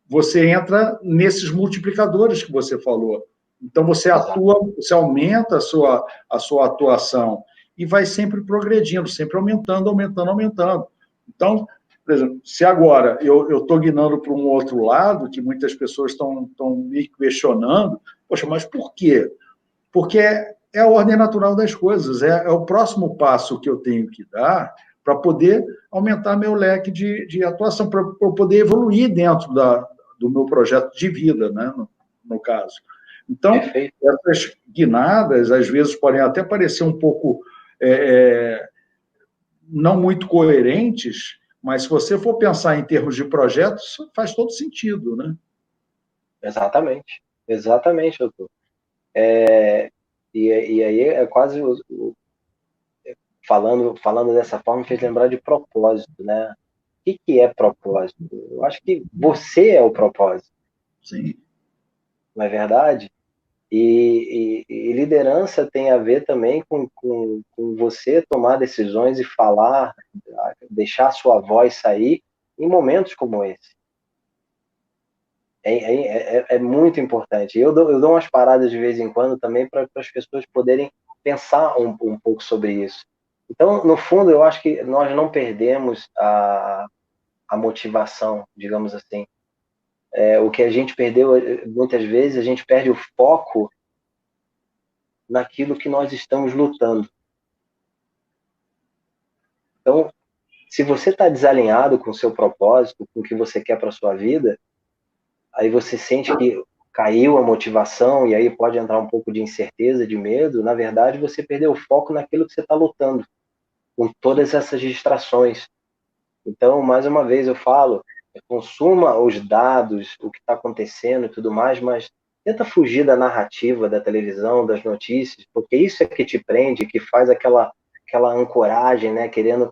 [SPEAKER 1] você entra nesses multiplicadores que você falou. Então, você atua, você aumenta a sua atuação e vai sempre progredindo, sempre aumentando, aumentando, aumentando. Então, por exemplo, se agora eu estou guinando para um outro lado, que muitas pessoas estão me questionando, poxa, mas por quê? Porque é a ordem natural das coisas, é o próximo passo que eu tenho que dar para poder aumentar meu leque de atuação, para eu poder evoluir dentro do meu projeto de vida, né, no caso. Então,
[SPEAKER 2] Perfeito.
[SPEAKER 1] essas guinadas, às vezes, podem até parecer um pouco não muito coerentes, mas se você for pensar em termos de projetos, faz todo sentido, né?
[SPEAKER 2] Exatamente, doutor. E aí é quase, falando dessa forma, me fez lembrar de propósito, né? O que é propósito? Eu acho que você é o propósito.
[SPEAKER 1] Sim.
[SPEAKER 2] Não é verdade? E liderança tem a ver também com você tomar decisões e falar, deixar a sua voz sair em momentos como esse. É muito importante. Eu dou umas paradas de vez em quando também para as pessoas poderem pensar um pouco sobre isso. Então, no fundo, eu acho que nós não perdemos a motivação, digamos assim. O que a gente perdeu, muitas vezes, a gente perde o foco naquilo que nós estamos lutando. Então, se você está desalinhado com o seu propósito, com o que você quer para a sua vida, aí você sente que caiu a motivação e aí pode entrar um pouco de incerteza, de medo. Na verdade, você perdeu o foco naquilo que você está lutando, com todas essas distrações. Então, mais uma vez eu falo, consuma os dados, o que está acontecendo e tudo mais, mas tenta fugir da narrativa da televisão, das notícias, porque isso é que te prende, que faz aquela ancoragem, né, querendo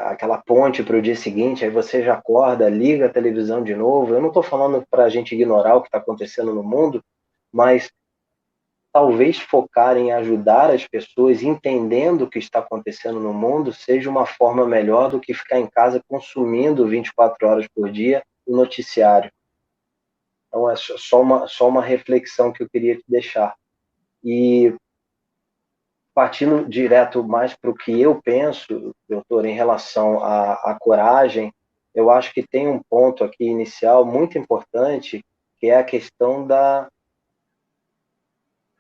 [SPEAKER 2] aquela ponte para o dia seguinte, aí você já acorda, liga a televisão de novo. Eu não estou falando para a gente ignorar o que está acontecendo no mundo, mas talvez focar em ajudar as pessoas entendendo o que está acontecendo no mundo seja uma forma melhor do que ficar em casa consumindo 24 horas por dia o noticiário. Então, é só uma reflexão que eu queria te deixar. E partindo direto mais para o que eu penso, doutor, em relação à coragem, eu acho que tem um ponto aqui inicial muito importante, que é a questão da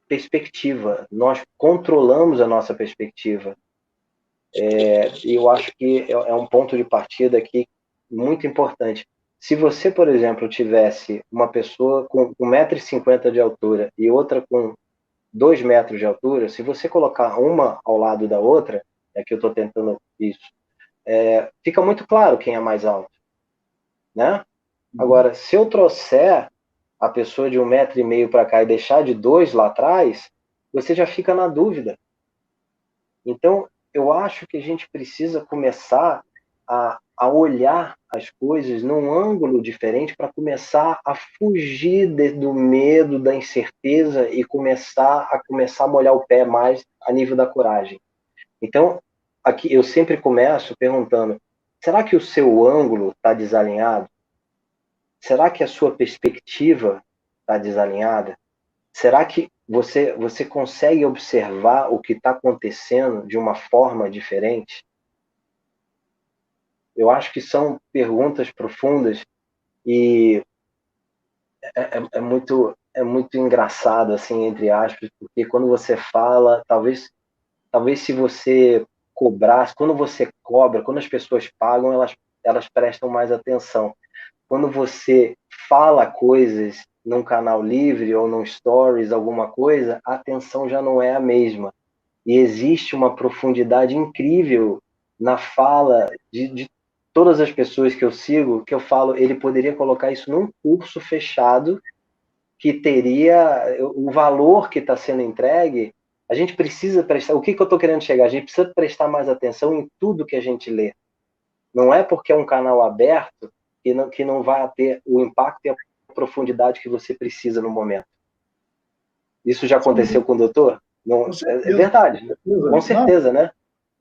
[SPEAKER 2] perspectiva. Nós controlamos a nossa perspectiva. E eu acho que é um ponto de partida aqui muito importante. Se você, por exemplo, tivesse uma pessoa com 1,50 m de altura e outra com 2 metros de altura, se você colocar uma ao lado da outra, é que eu estou tentando isso, fica muito claro quem é mais alto, né? Agora, se eu trouxer a pessoa de 1,5 m para cá e deixar de 2 lá atrás, você já fica na dúvida. Então, eu acho que a gente precisa começar a olhar as coisas num ângulo diferente para começar a fugir do medo, da incerteza e começar a molhar o pé mais a nível da coragem. Então, aqui eu sempre começo perguntando, será que o seu ângulo está desalinhado? Será que a sua perspectiva está desalinhada? Será que você consegue observar o que está acontecendo de uma forma diferente? Eu acho que são perguntas profundas e é muito engraçado, assim, entre aspas, porque quando você fala, talvez se você cobrasse, quando você cobra, quando as pessoas pagam, elas prestam mais atenção. Quando você fala coisas num canal livre ou num stories, alguma coisa, a atenção já não é a mesma. E existe uma profundidade incrível na fala de todas as pessoas que eu sigo, que eu falo, ele poderia colocar isso num curso fechado, que teria o valor que está sendo entregue. A gente precisa prestar, o que eu estou querendo chegar? A gente precisa prestar mais atenção em tudo que a gente lê. Não é porque é um canal aberto que não vai ter o impacto e a profundidade que você precisa no momento. Isso já aconteceu com o doutor? Não, é verdade, com certeza, né?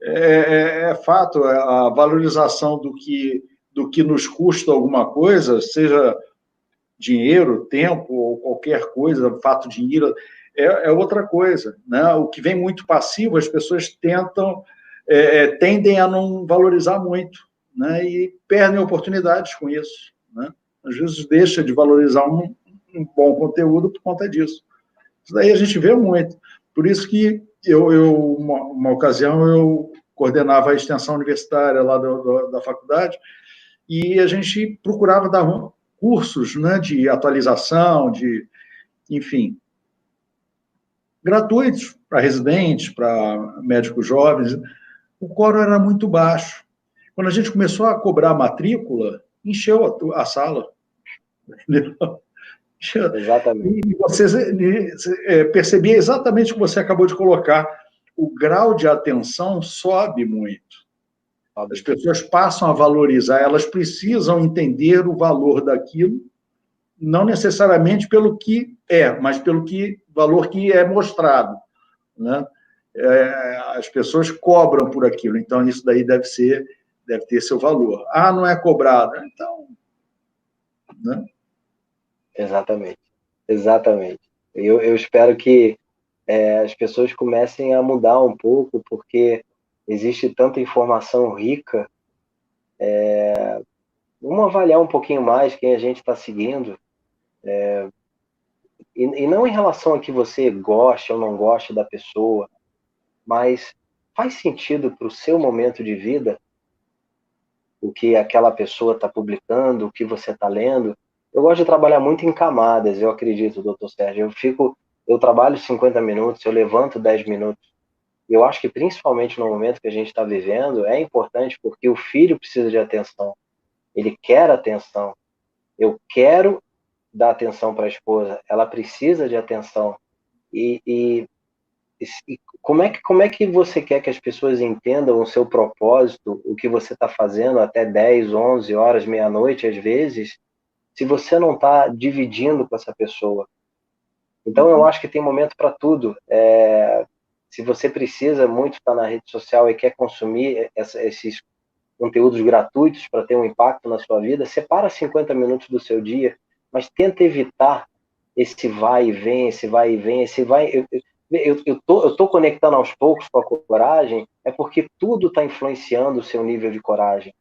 [SPEAKER 1] É fato, a valorização do que nos custa alguma coisa, seja dinheiro, tempo ou qualquer coisa, fato de ira, é outra coisa, né? O que vem muito passivo, as pessoas tendem a não valorizar muito, né? E perdem oportunidades com isso, né? Às vezes deixa de valorizar um bom conteúdo por conta disso. Isso daí a gente vê muito. Por isso que uma ocasião eu coordenava a extensão universitária lá da faculdade, e a gente procurava dar cursos, né, de atualização, enfim, gratuitos para residentes, para médicos jovens. O quórum era muito baixo. Quando a gente começou a cobrar a matrícula, encheu a sala. Entendeu?
[SPEAKER 2] Exatamente.
[SPEAKER 1] E você percebia exatamente o que você acabou de colocar. O grau de atenção sobe muito. As pessoas passam a valorizar, elas precisam entender o valor daquilo, não necessariamente pelo que mas pelo valor que é mostrado, né? As pessoas cobram por aquilo, então isso daí deve ter seu valor. Não é cobrado, então, né?
[SPEAKER 2] Exatamente, exatamente. Eu espero que as pessoas comecem a mudar um pouco, porque existe tanta informação rica. Vamos avaliar um pouquinho mais quem a gente está seguindo, e não em relação a que você goste ou não goste da pessoa, mas faz sentido para o seu momento de vida o que aquela pessoa está publicando, o que você está lendo. Eu gosto de trabalhar muito em camadas, eu acredito, doutor Sérgio. Eu trabalho 50 minutos, eu levanto 10 minutos. Eu acho que, principalmente no momento que a gente está vivendo, é importante porque o filho precisa de atenção. Ele quer atenção. Eu quero dar atenção para a esposa. Ela precisa de atenção. E como é que você quer que as pessoas entendam o seu propósito, o que você está fazendo até 10, 11 horas, meia-noite, às vezes, se você não está dividindo com essa pessoa? Então, eu acho que tem momento para tudo. Se você precisa muito estar na rede social e quer consumir esses conteúdos gratuitos para ter um impacto na sua vida, separa 50 minutos do seu dia, mas tenta evitar esse vai e vem, esse vai e vem, esse vai... Eu tô conectando aos poucos com a coragem, é porque tudo está influenciando o seu nível de coragem.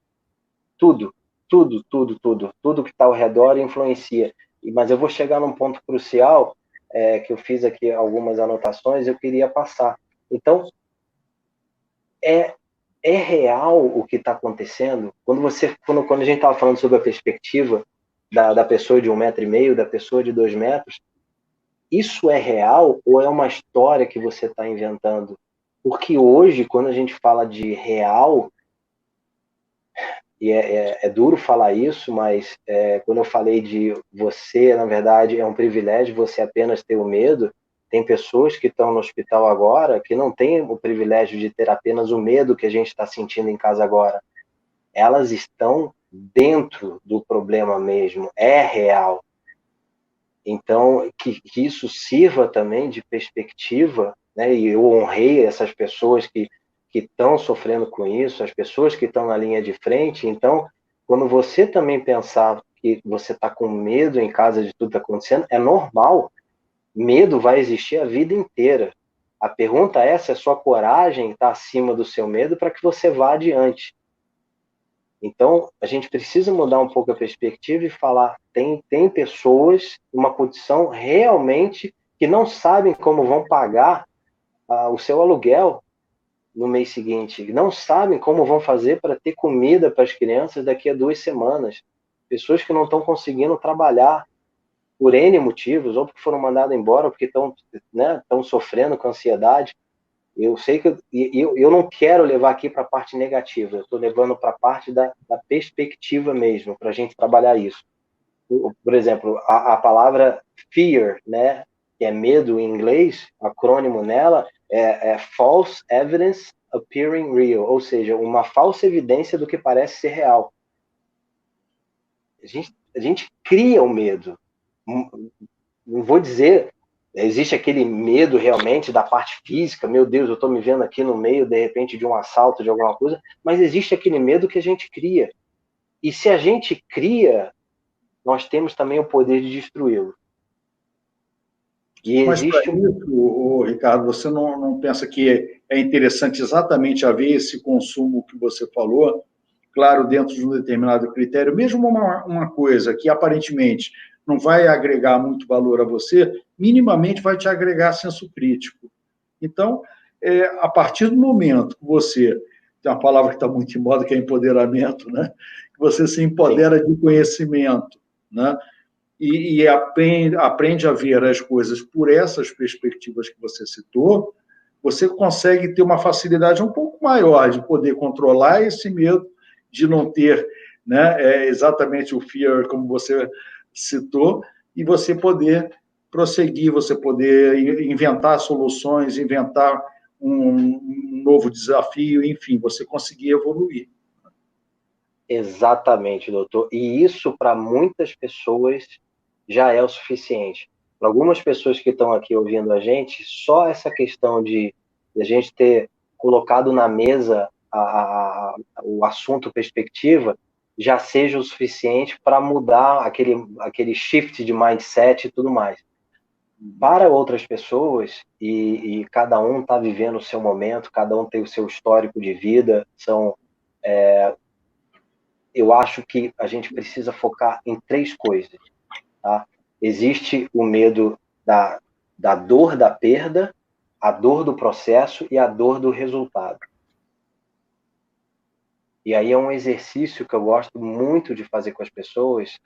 [SPEAKER 2] Tudo, tudo, tudo, tudo. Tudo que está ao redor influencia. Mas eu vou chegar num ponto crucial, que eu fiz aqui algumas anotações, eu queria passar. Então, é real o que está acontecendo? Quando a gente estava falando sobre a perspectiva da pessoa de 1,5 metro, da pessoa de 2 metros, isso é real ou é uma história que você está inventando? Porque hoje, quando a gente fala de real, e é duro falar isso, mas quando eu falei de você, na verdade, é um privilégio você apenas ter o medo. Tem pessoas que estão no hospital agora que não têm o privilégio de ter apenas o medo que a gente está sentindo em casa agora. Elas estão dentro do problema mesmo, é real. Então, que isso sirva também de perspectiva, né? E eu honrei essas pessoas que estão sofrendo com isso, as pessoas que estão na linha de frente. Então, quando você também pensar que você está com medo em casa de tudo que está acontecendo, é normal. Medo vai existir a vida inteira. A pergunta é se a sua coragem está acima do seu medo para que você vá adiante. Então, a gente precisa mudar um pouco a perspectiva e falar, tem pessoas em uma condição realmente que não sabem como vão pagar o seu aluguel no mês seguinte, não sabem como vão fazer para ter comida para as crianças daqui a 2 semanas. Pessoas que não estão conseguindo trabalhar por N motivos, ou porque foram mandadas embora, ou porque estão sofrendo com ansiedade. Eu sei que eu não quero levar aqui para a parte negativa, eu estou levando para a parte da perspectiva mesmo, para a gente trabalhar isso. Por exemplo, a palavra fear, né, que é medo em inglês, o acrônimo nela é false evidence appearing real, ou seja, uma falsa evidência do que parece ser real. A gente cria o medo. Não vou dizer, existe aquele medo realmente da parte física, meu Deus, eu estou me vendo aqui no meio, de repente, de um assalto, de alguma coisa, mas existe aquele medo que a gente cria. E se a gente cria, nós temos também o poder de destruí-lo.
[SPEAKER 1] Mas para isso, Ricardo, você não pensa que é interessante exatamente haver esse consumo que você falou, claro, dentro de um determinado critério, mesmo uma coisa que aparentemente não vai agregar muito valor a você, minimamente vai te agregar senso crítico. Então, a partir do momento que você tem uma palavra que está muito em moda, que é empoderamento, né? Você se empodera de conhecimento, né? E aprende a ver as coisas por essas perspectivas que você citou, você consegue ter uma facilidade um pouco maior de poder controlar esse medo, de não ter, né, exatamente o fear, como você citou, e você poder prosseguir, você poder inventar soluções, inventar um novo desafio, enfim, você conseguir evoluir.
[SPEAKER 2] Exatamente, doutor. E isso, para muitas pessoas, já é o suficiente. Para algumas pessoas que estão aqui ouvindo a gente, só essa questão de a gente ter colocado na mesa o assunto perspectiva já seja o suficiente para mudar aquele shift de mindset e tudo mais. Para outras pessoas, e cada um está vivendo o seu momento, cada um tem o seu histórico de vida, eu acho que a gente precisa focar em 3 coisas. Tá? Existe o medo da dor da perda, a dor do processo e a dor do resultado. E aí é um exercício que eu gosto muito de fazer com as pessoas,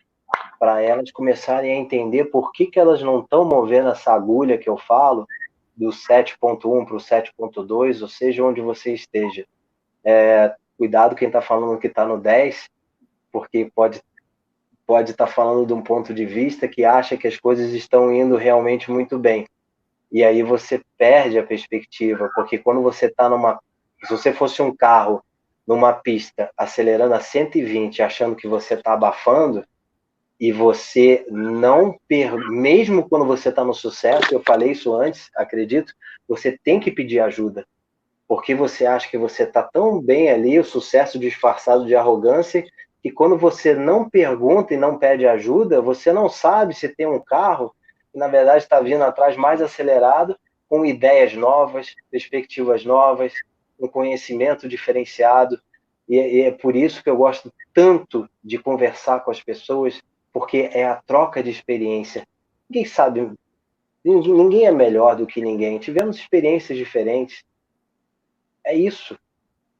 [SPEAKER 2] para elas começarem a entender por que elas não estão movendo essa agulha que eu falo, do 7.1 para o 7.2, ou seja, onde você esteja. Cuidado quem está falando que está no 10, porque pode estar falando de um ponto de vista que acha que as coisas estão indo realmente muito bem. E aí você perde a perspectiva, porque quando você está se você fosse um carro numa pista acelerando a 120, achando que você está abafando, e você não mesmo quando você está no sucesso, eu falei isso antes, acredito, você tem que pedir ajuda, porque você acha que você está tão bem ali, o sucesso disfarçado de arrogância, que quando você não pergunta e não pede ajuda, você não sabe se tem um carro que, na verdade, está vindo atrás mais acelerado, com ideias novas, perspectivas novas, um conhecimento diferenciado. E é por isso que eu gosto tanto de conversar com as pessoas, porque é a troca de experiência. Ninguém sabe, ninguém é melhor do que ninguém. Tivemos experiências diferentes. É isso.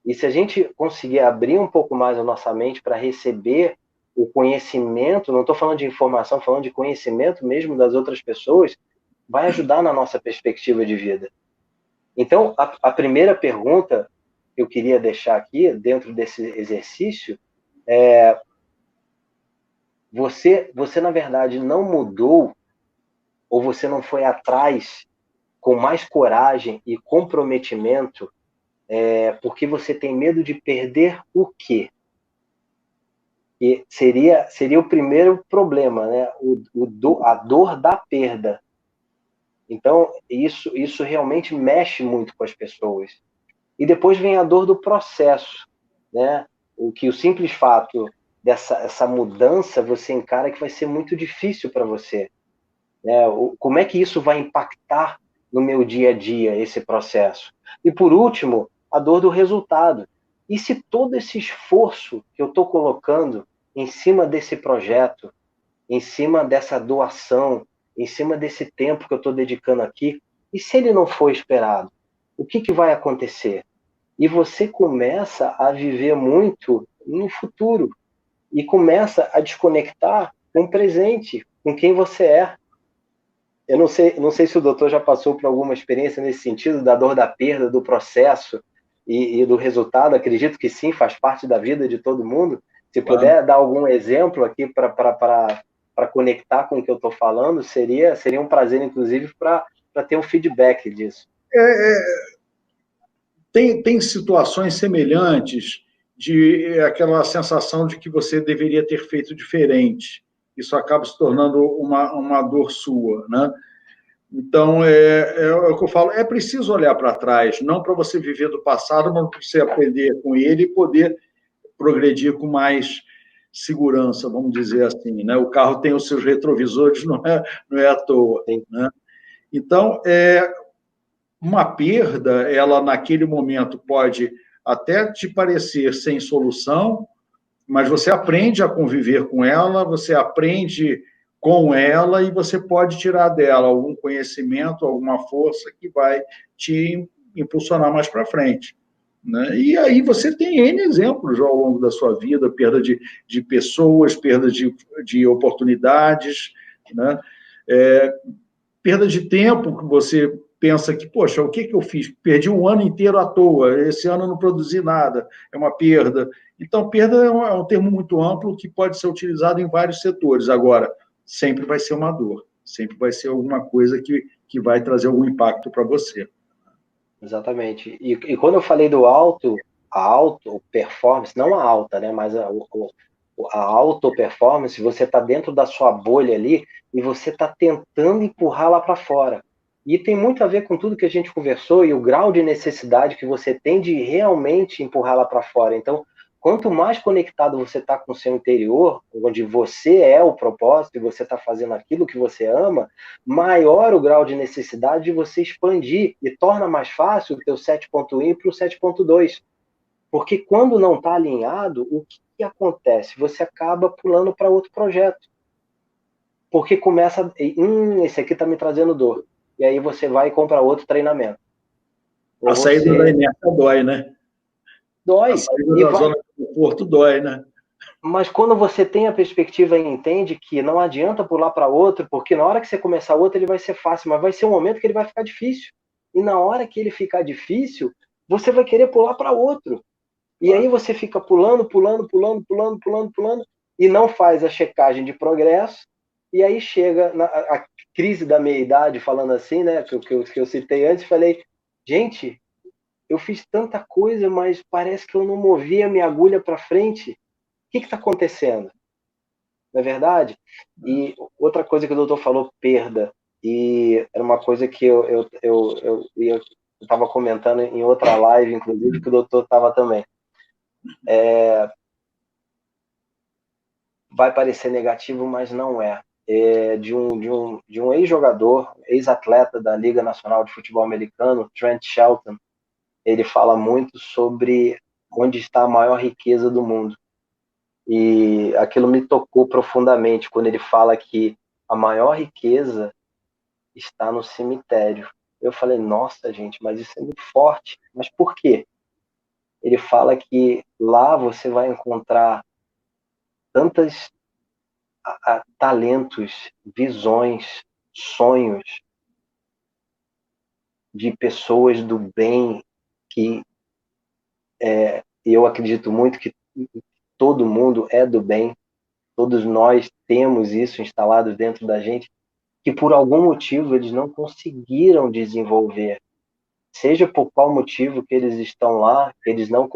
[SPEAKER 2] E se a gente conseguir abrir um pouco mais a nossa mente para receber o conhecimento, não estou falando de informação, falando de conhecimento mesmo das outras pessoas, vai ajudar na nossa perspectiva de vida. Então, a primeira pergunta que eu queria deixar aqui, dentro desse exercício, é: você na verdade, não mudou, ou você não foi atrás com mais coragem e comprometimento, porque você tem medo de perder o quê? E seria o primeiro problema, né? A dor da perda. Então, isso realmente mexe muito com as pessoas. E depois vem a dor do processo, né? O simples fato essa mudança, você encara que vai ser muito difícil para você. Né? Como é que isso vai impactar no meu dia a dia, esse processo? E, por último, a dor do resultado. E se todo esse esforço que eu estou colocando em cima desse projeto, em cima dessa doação, em cima desse tempo que eu estou dedicando aqui, e se ele não for esperado? O que vai acontecer? E você começa a viver muito no futuro e começa a desconectar com o presente, com quem você é. Eu não sei se o doutor já passou por alguma experiência nesse sentido, da dor da perda, do processo e do resultado. Acredito que sim, faz parte da vida de todo mundo. Se puder dar algum exemplo aqui para conectar com o que eu estou falando, seria um prazer, inclusive, para ter um feedback disso.
[SPEAKER 1] Tem situações semelhantes de aquela sensação de que você deveria ter feito diferente. Isso acaba se tornando uma dor sua, né? Então, é o que eu falo, é preciso olhar para trás, não para você viver do passado, mas para você aprender com ele e poder progredir com mais segurança, vamos dizer assim, né? O carro tem os seus retrovisores, não é à toa, né? Então, uma perda, ela naquele momento pode até te parecer sem solução, mas você aprende a conviver com ela, você aprende com ela e você pode tirar dela algum conhecimento, alguma força que vai te impulsionar mais para frente. né? E aí você tem N exemplos ao longo da sua vida, perda de pessoas, perda de oportunidades, né? Perda de tempo, que você pensa que, poxa, o que eu fiz? Perdi um ano inteiro à toa, esse ano eu não produzi nada, é uma perda. Então, perda é um termo muito amplo que pode ser utilizado em vários setores. Agora, sempre vai ser uma dor, sempre vai ser alguma coisa que vai trazer algum impacto para você.
[SPEAKER 2] Exatamente. E quando eu falei do a auto performance, não a alta, né, mas a auto performance, você está dentro da sua bolha ali e você está tentando empurrar lá para fora. E tem muito a ver com tudo que a gente conversou e o grau de necessidade que você tem de realmente empurrar lá para fora. Então, quanto mais conectado você está com o seu interior, onde você é o propósito e você está fazendo aquilo que você ama, maior o grau de necessidade de você expandir e torna mais fácil o teu 7.1 para o 7.2. Porque quando não está alinhado, o que acontece? Você acaba pulando para outro projeto. Porque começa, esse aqui está me trazendo dor. E aí você vai e compra outro treinamento.
[SPEAKER 1] A saída da inércia dói, né? A
[SPEAKER 2] Dói.
[SPEAKER 1] saída da zona de conforto dói, né?
[SPEAKER 2] Mas quando você tem a perspectiva e entende que não adianta pular para outro, porque na hora que você começar outro ele vai ser fácil, mas vai ser um momento que ele vai ficar difícil. E na hora que ele ficar difícil, você vai querer pular para outro. E aí você fica pulando, e não faz a checagem de progresso, e aí chega a crise da meia-idade, falando assim, né, que eu citei antes, falei, gente, eu fiz tanta coisa, mas parece que eu não movi a minha agulha para frente. O que está acontecendo? Não é verdade? E outra coisa que o doutor falou, perda. E era uma coisa que eu estava comentando em outra live, inclusive, que o doutor estava também. Vai parecer negativo, mas não é. De um ex-jogador, ex-atleta da Liga Nacional de Futebol Americano, Trent Shelton, ele fala muito sobre onde está a maior riqueza do mundo. E aquilo me tocou profundamente quando ele fala que a maior riqueza está no cemitério. Eu falei, nossa, gente, mas isso é muito forte. Mas por quê? Ele fala que lá você vai encontrar tantos talentos, visões, sonhos de pessoas do bem que eu acredito muito que todo mundo é do bem, todos nós temos isso instalado dentro da gente, que por algum motivo eles não conseguiram desenvolver, seja por qual motivo que eles estão lá, que eles não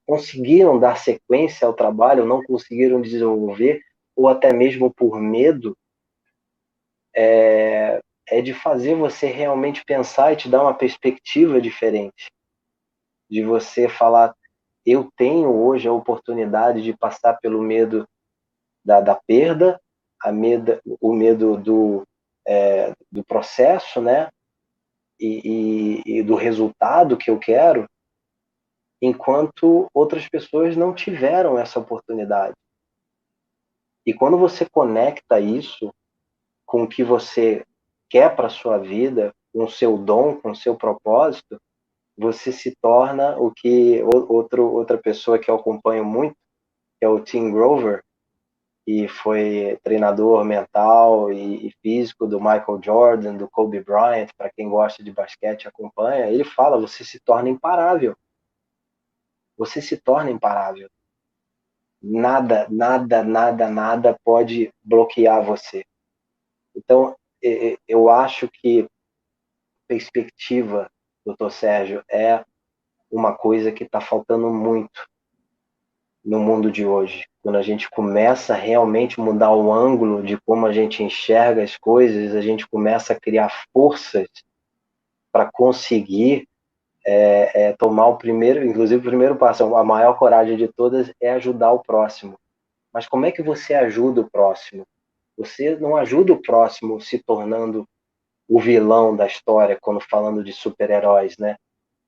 [SPEAKER 2] conseguiram dar sequência ao trabalho, não conseguiram desenvolver, ou até mesmo por medo, é de fazer você realmente pensar e te dar uma perspectiva diferente. De você falar, eu tenho hoje a oportunidade de passar pelo medo da perda, o medo do processo, né? E do resultado que eu quero, enquanto outras pessoas não tiveram essa oportunidade. E quando você conecta isso com o que você quer para a sua vida, com o seu dom, com o seu propósito, você se torna o que outra pessoa que eu acompanho muito, que é o Tim Grover, e foi treinador mental e físico do Michael Jordan, do Kobe Bryant, para quem gosta de basquete acompanha, ele fala, você se torna imparável. Você se torna imparável. Nada, nada, nada, nada pode bloquear você. Então, eu acho que perspectiva, doutor Sérgio, é uma coisa que está faltando muito no mundo de hoje. Quando a gente começa a realmente mudar o ângulo de como a gente enxerga as coisas, a gente começa a criar forças para conseguir tomar o primeiro, inclusive o primeiro passo, a maior coragem de todas é ajudar o próximo. Mas como é que você ajuda o próximo? Você não ajuda o próximo se tornando o vilão da história, quando falando de super-heróis, né?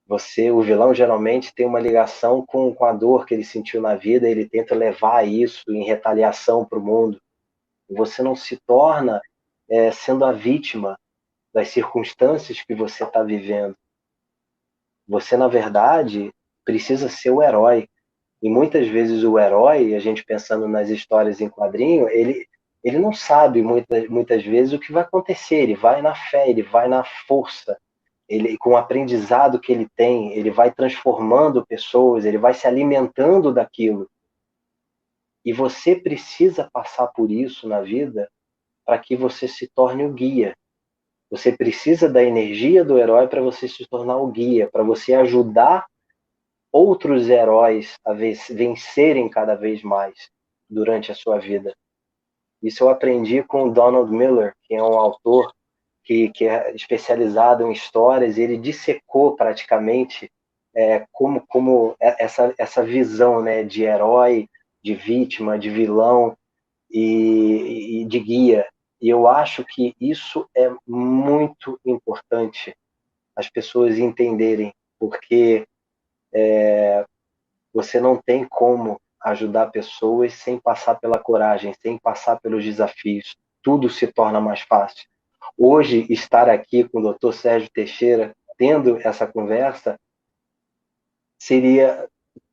[SPEAKER 2] O vilão geralmente tem uma ligação com a dor que ele sentiu na vida, ele tenta levar isso em retaliação para o mundo. Você não se torna sendo a vítima das circunstâncias que você está vivendo. Você, na verdade, precisa ser o herói. E muitas vezes o herói, a gente pensando nas histórias em quadrinho, ele não sabe muitas vezes o que vai acontecer. Ele vai na fé, ele vai na força. Ele, com o aprendizado que ele tem, ele vai transformando pessoas, ele vai se alimentando daquilo. E você precisa passar por isso na vida para que você se torne o guia. Você precisa da energia do herói para você se tornar o guia, para você ajudar outros heróis a vencerem cada vez mais durante a sua vida. Isso eu aprendi com o Donald Miller, que é um autor que é especializado em histórias, e ele dissecou praticamente como essa visão, né, de herói, de vítima, de vilão e de guia. E eu acho que isso é muito importante as pessoas entenderem, porque você não tem como ajudar pessoas sem passar pela coragem, sem passar pelos desafios. Tudo se torna mais fácil. Hoje, estar aqui com o Dr. Sérgio Teixeira, tendo essa conversa,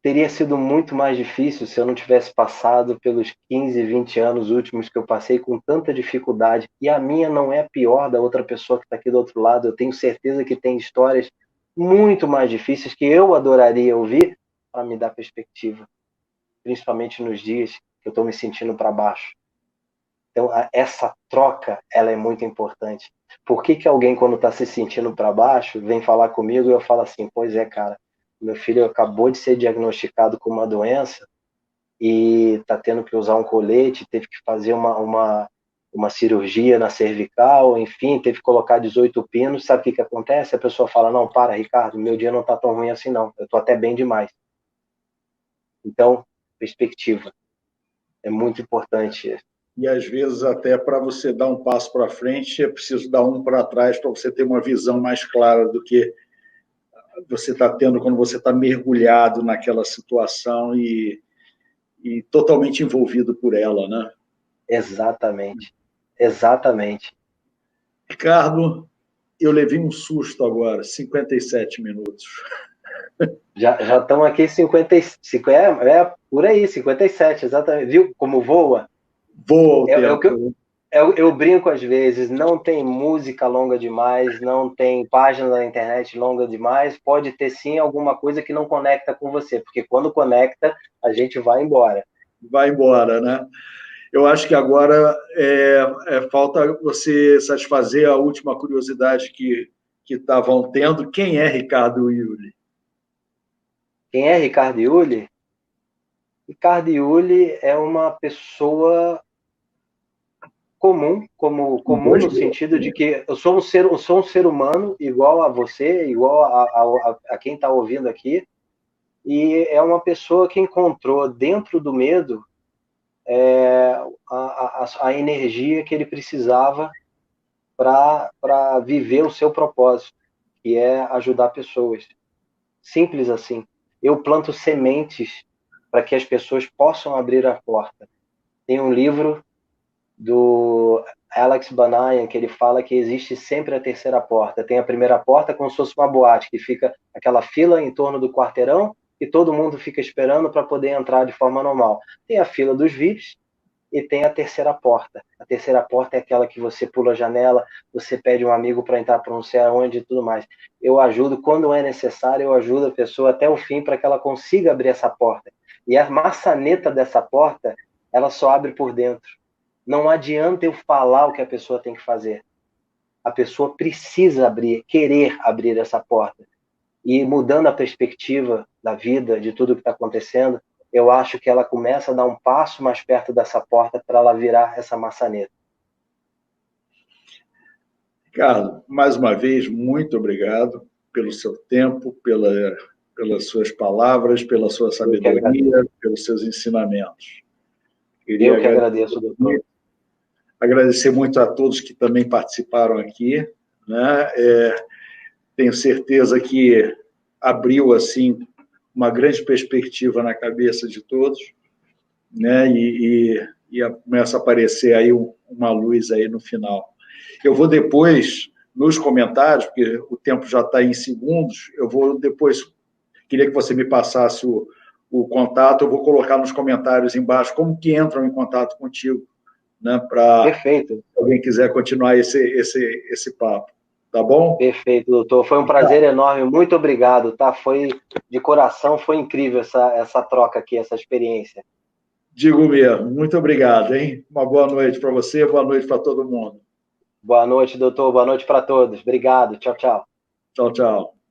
[SPEAKER 2] teria sido muito mais difícil se eu não tivesse passado pelos 15, 20 anos últimos que eu passei com tanta dificuldade. E a minha não é pior da outra pessoa que está aqui do outro lado. Eu tenho certeza que tem histórias muito mais difíceis que eu adoraria ouvir para me dar perspectiva, principalmente nos dias que eu estou me sentindo para baixo. Então, essa troca, ela é muito importante. Por que alguém, quando está se sentindo para baixo, vem falar comigo e eu falo assim, pois é, cara, meu filho acabou de ser diagnosticado com uma doença e está tendo que usar um colete, teve que fazer uma cirurgia na cervical, enfim, teve que colocar 18 pinos. Sabe o que acontece? A pessoa fala, não, para, Ricardo, meu dia não está tão ruim assim não, eu estou até bem demais. Então, perspectiva é muito importante.
[SPEAKER 1] E às vezes até para você dar um passo para frente é preciso dar um para trás para você ter uma visão mais clara do que você está tendo quando você está mergulhado naquela situação e totalmente envolvido por ela, né?
[SPEAKER 2] Exatamente, exatamente.
[SPEAKER 1] Ricardo, eu levei um susto agora, 57 minutos.
[SPEAKER 2] Já estão aqui 55, por aí, 57, exatamente. Viu como voa?
[SPEAKER 1] Voa o tempo.
[SPEAKER 2] Eu brinco às vezes, não tem música longa demais, não tem página na internet longa demais, pode ter sim alguma coisa que não conecta com você, porque quando conecta, a gente vai embora.
[SPEAKER 1] Vai embora, né? Eu acho que agora falta você satisfazer a última curiosidade que estavam tendo. Quem é Ricardo Iuli?
[SPEAKER 2] Quem é Ricardo Iuli? Ricardo Iuli é uma pessoa comum no sentido de que eu sou um ser humano igual a você, igual a quem está ouvindo aqui, e é uma pessoa que encontrou dentro do medo a energia que ele precisava para viver o seu propósito, que é ajudar pessoas. Simples assim. Eu planto sementes para que as pessoas possam abrir a porta. Tem um livro do Alex Banayan, que ele fala que existe sempre a terceira porta. Tem a primeira porta como se fosse uma boate, que fica aquela fila em torno do quarteirão e todo mundo fica esperando para poder entrar de forma normal. Tem a fila dos VIPs e tem a terceira porta. A terceira porta é aquela que você pula a janela, você pede um amigo para entrar para não sei aonde e tudo mais. Eu ajudo, quando é necessário, eu ajudo a pessoa até o fim para que ela consiga abrir essa porta. E a maçaneta dessa porta, ela só abre por dentro. Não adianta eu falar o que a pessoa tem que fazer. A pessoa precisa querer abrir essa porta. E mudando a perspectiva da vida, de tudo que está acontecendo, eu acho que ela começa a dar um passo mais perto dessa porta para ela virar essa maçaneta.
[SPEAKER 1] Ricardo, mais uma vez, muito obrigado pelo seu tempo, pelas suas palavras, pela sua sabedoria, pelos seus ensinamentos.
[SPEAKER 2] Eu que agradeço, doutor.
[SPEAKER 1] Agradecer muito a todos que também participaram aqui, né? Tenho certeza que abriu assim uma grande perspectiva na cabeça de todos, né? E começa a aparecer aí uma luz aí no final. Eu vou depois nos comentários, porque o tempo já está em segundos, eu vou depois queria que você me passasse o contato, eu vou colocar nos comentários embaixo como que entram em contato contigo, né, para
[SPEAKER 2] Perfeito.
[SPEAKER 1] alguém quiser continuar esse papo, tá bom?
[SPEAKER 2] Perfeito, doutor. Foi um prazer enorme. Muito obrigado, tá? Foi de coração, foi incrível essa troca aqui, essa experiência.
[SPEAKER 1] Digo mesmo. Muito obrigado, hein? Uma boa noite para você, boa noite para todo mundo.
[SPEAKER 2] Boa noite, doutor. Boa noite para todos. Obrigado. Tchau, tchau.
[SPEAKER 1] Tchau, tchau.